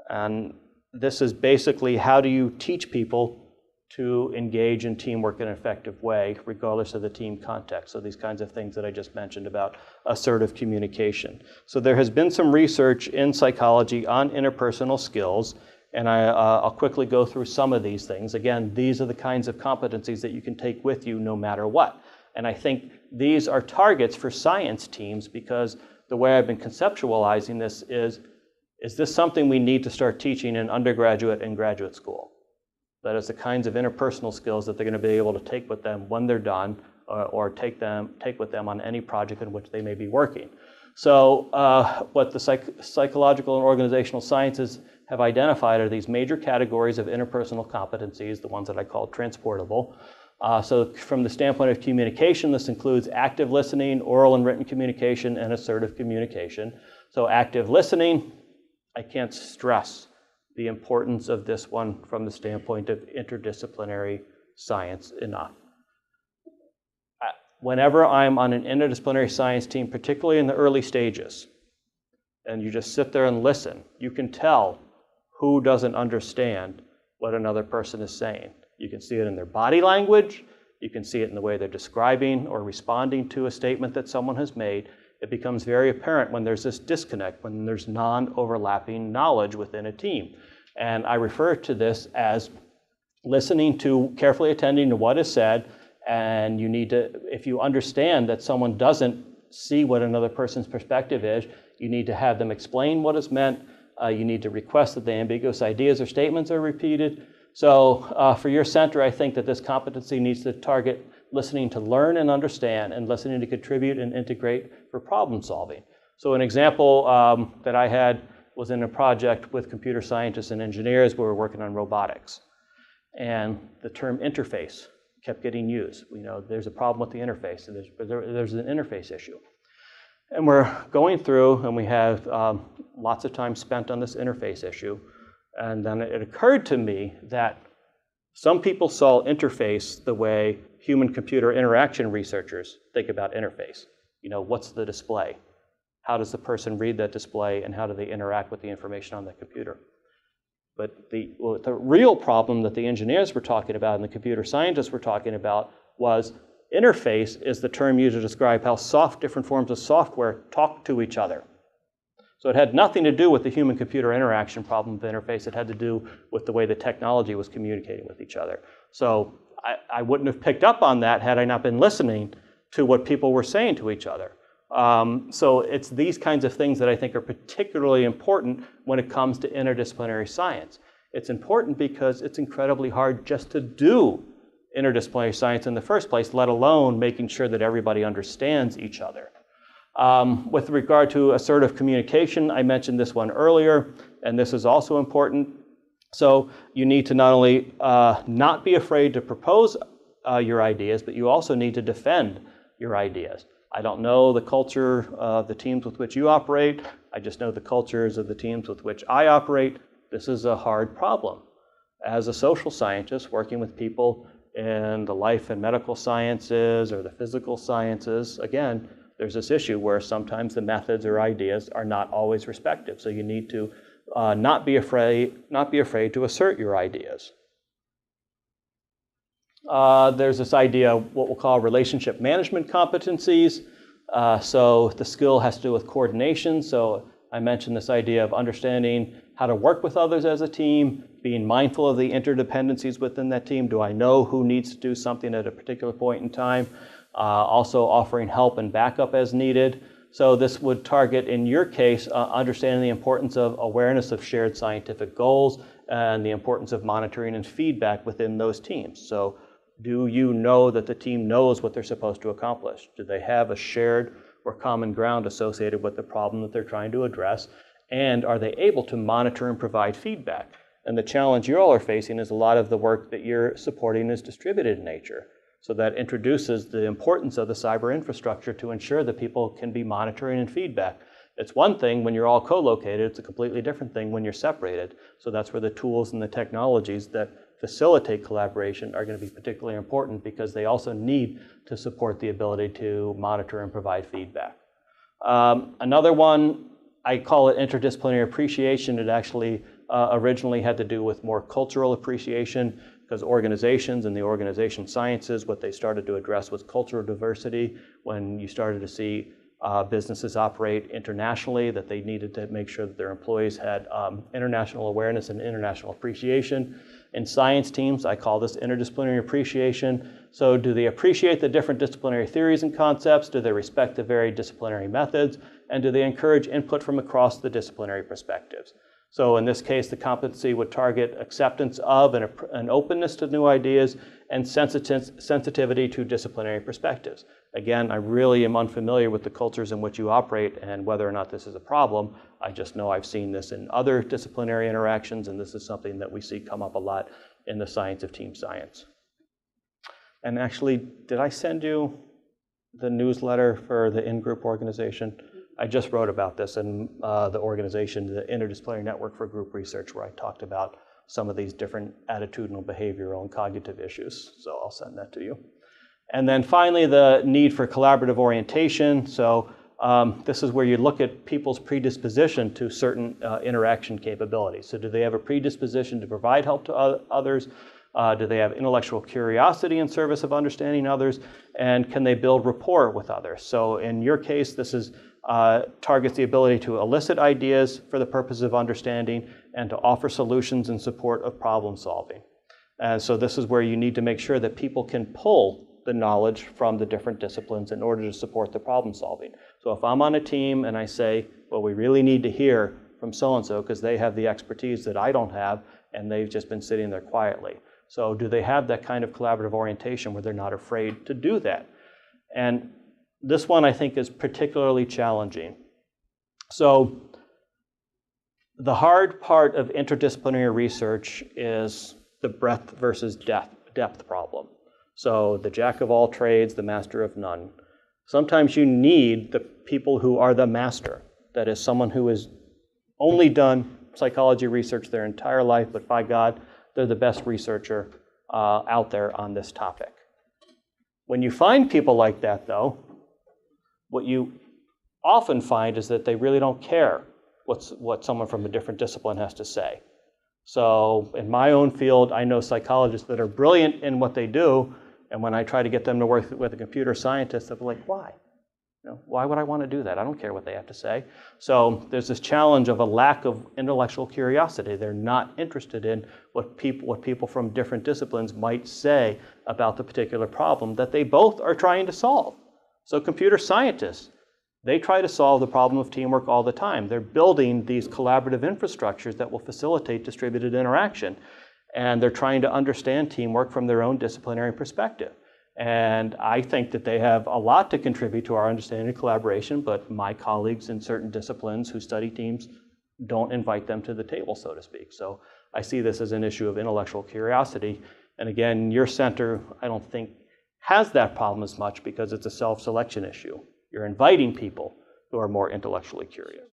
And this is basically how do you teach people to engage in teamwork in an effective way, regardless of the team context. So these kinds of things that I just mentioned about assertive communication. So there has been some research in psychology on interpersonal skills, and I'll quickly go through some of these things. Again, these are the kinds of competencies that you can take with you no matter what. And I think these are targets for science teams because the way I've been conceptualizing this is this something we need to start teaching in undergraduate and graduate school? That is the kinds of interpersonal skills that they're going to be able to take with them when they're done or take with them on any project in which they may be working. So what the psychological and organizational sciences have identified are these major categories of interpersonal competencies, the ones that I call transportable. So from the standpoint of communication, this includes active listening, oral and written communication, and assertive communication. So active listening, I can't stress the importance of this one from the standpoint of interdisciplinary science enough. Whenever I'm on an interdisciplinary science team, particularly in the early stages, and you just sit there and listen, you can tell who doesn't understand what another person is saying. You can see it in their body language, you can see it in the way they're describing or responding to a statement that someone has made. It becomes very apparent when there's this disconnect, when there's non-overlapping knowledge within a team. And I refer to this as listening to, carefully attending to what is said, and you need to, if you understand that someone doesn't see what another person's perspective is, you need to have them explain what is meant. You need to request that the ambiguous ideas or statements are repeated. So for your center, I think that this competency needs to target listening to learn and understand, and listening to contribute and integrate for problem solving. So an example that I had was in a project with computer scientists and engineers where we were working on robotics. And the term interface kept getting used. We know there's a problem with the interface, and there's an interface issue. And we're going through, and we have lots of time spent on this interface issue. And then it occurred to me that some people saw interface the way human-computer interaction researchers think about interface. You know, what's the display? How does the person read that display, and how do they interact with the information on the computer? But the real problem that the engineers were talking about and the computer scientists were talking about was interface is the term used to describe how different forms of software talk to each other. So it had nothing to do with the human-computer interaction problem of interface. It had to do with the way the technology was communicating with each other. So I wouldn't have picked up on that had I not been listening to what people were saying to each other. So it's these kinds of things that I think are particularly important when it comes to interdisciplinary science. It's important because it's incredibly hard just to do interdisciplinary science in the first place, let alone making sure that everybody understands each other. With regard to assertive communication, I mentioned this one earlier, and this is also important. So you need to not only not be afraid to propose your ideas, but you also need to defend your ideas. I don't know the culture of the teams with which you operate. I just know the cultures of the teams with which I operate. This is a hard problem. As a social scientist working with people in the life and medical sciences or the physical sciences, again, there's this issue where sometimes the methods or ideas are not always respected. So you need to not be afraid to assert your ideas. There's this idea of what we'll call relationship management competencies. So the skill has to do with coordination. So I mentioned this idea of understanding how to work with others as a team, being mindful of the interdependencies within that team. Do I know who needs to do something at a particular point in time? Also offering help and backup as needed. So this would target, in your case, understanding the importance of awareness of shared scientific goals and the importance of monitoring and feedback within those teams. So do you know that the team knows what they're supposed to accomplish? Do they have a shared or common ground associated with the problem that they're trying to address? And are they able to monitor and provide feedback? And the challenge you all are facing is a lot of the work that you're supporting is distributed in nature. So that introduces the importance of the cyber infrastructure to ensure that people can be monitoring and feedback. It's one thing when you're all co-located, it's a completely different thing when you're separated. So that's where the tools and the technologies that facilitate collaboration are going to be particularly important, because they also need to support the ability to monitor and provide feedback. Another one, I call it interdisciplinary appreciation. It actually originally had to do with more cultural appreciation, because organizations and the organization sciences, what they started to address was cultural diversity. When you started to see businesses operate internationally, that they needed to make sure that their employees had international awareness and international appreciation. In science teams, I call this interdisciplinary appreciation. So do they appreciate the different disciplinary theories and concepts? Do they respect the varied disciplinary methods? And do they encourage input from across the disciplinary perspectives? So in this case, the competency would target acceptance of and an openness to new ideas and sensitivity to disciplinary perspectives. Again, I really am unfamiliar with the cultures in which you operate and whether or not this is a problem. I just know I've seen this in other disciplinary interactions, and this is something that we see come up a lot in the science of team science. And actually, did I send you the newsletter for the in-group organization? I just wrote about this in the organization, the Interdisciplinary Network for Group Research, where I talked about some of these different attitudinal, behavioral, and cognitive issues. So I'll send that to you. And then finally, the need for collaborative orientation. So this is where you look at people's predisposition to certain interaction capabilities. So do they have a predisposition to provide help to others? Do they have intellectual curiosity in service of understanding others? And can they build rapport with others? So in your case, this is targets the ability to elicit ideas for the purpose of understanding and to offer solutions in support of problem solving. And so this is where you need to make sure that people can pull the knowledge from the different disciplines in order to support the problem solving. So if I'm on a team and I say, well, we really need to hear from so-and-so because they have the expertise that I don't have and they've just been sitting there quietly. So do they have that kind of collaborative orientation where they're not afraid to do that? And this one I think is particularly challenging. So the hard part of interdisciplinary research is the breadth versus depth problem. So the jack of all trades, the master of none. Sometimes you need the people who are the master. That is someone who has only done psychology research their entire life, but by God, they're the best researcher out there on this topic. When you find people like that, though, what you often find is that they really don't care what someone from a different discipline has to say. So in my own field, I know psychologists that are brilliant in what they do, and when I try to get them to work with a computer scientist, they're like, why? You know, why would I want to do that? I don't care what they have to say. So there's this challenge of a lack of intellectual curiosity. They're not interested in what people from different disciplines might say about the particular problem that they both are trying to solve. So computer scientists, they try to solve the problem of teamwork all the time. They're building these collaborative infrastructures that will facilitate distributed interaction. And they're trying to understand teamwork from their own disciplinary perspective. And I think that they have a lot to contribute to our understanding of collaboration, but my colleagues in certain disciplines who study teams don't invite them to the table, so to speak. So I see this as an issue of intellectual curiosity. And again, your center, I don't think, has that problem as much because it's a self-selection issue. You're inviting people who are more intellectually curious.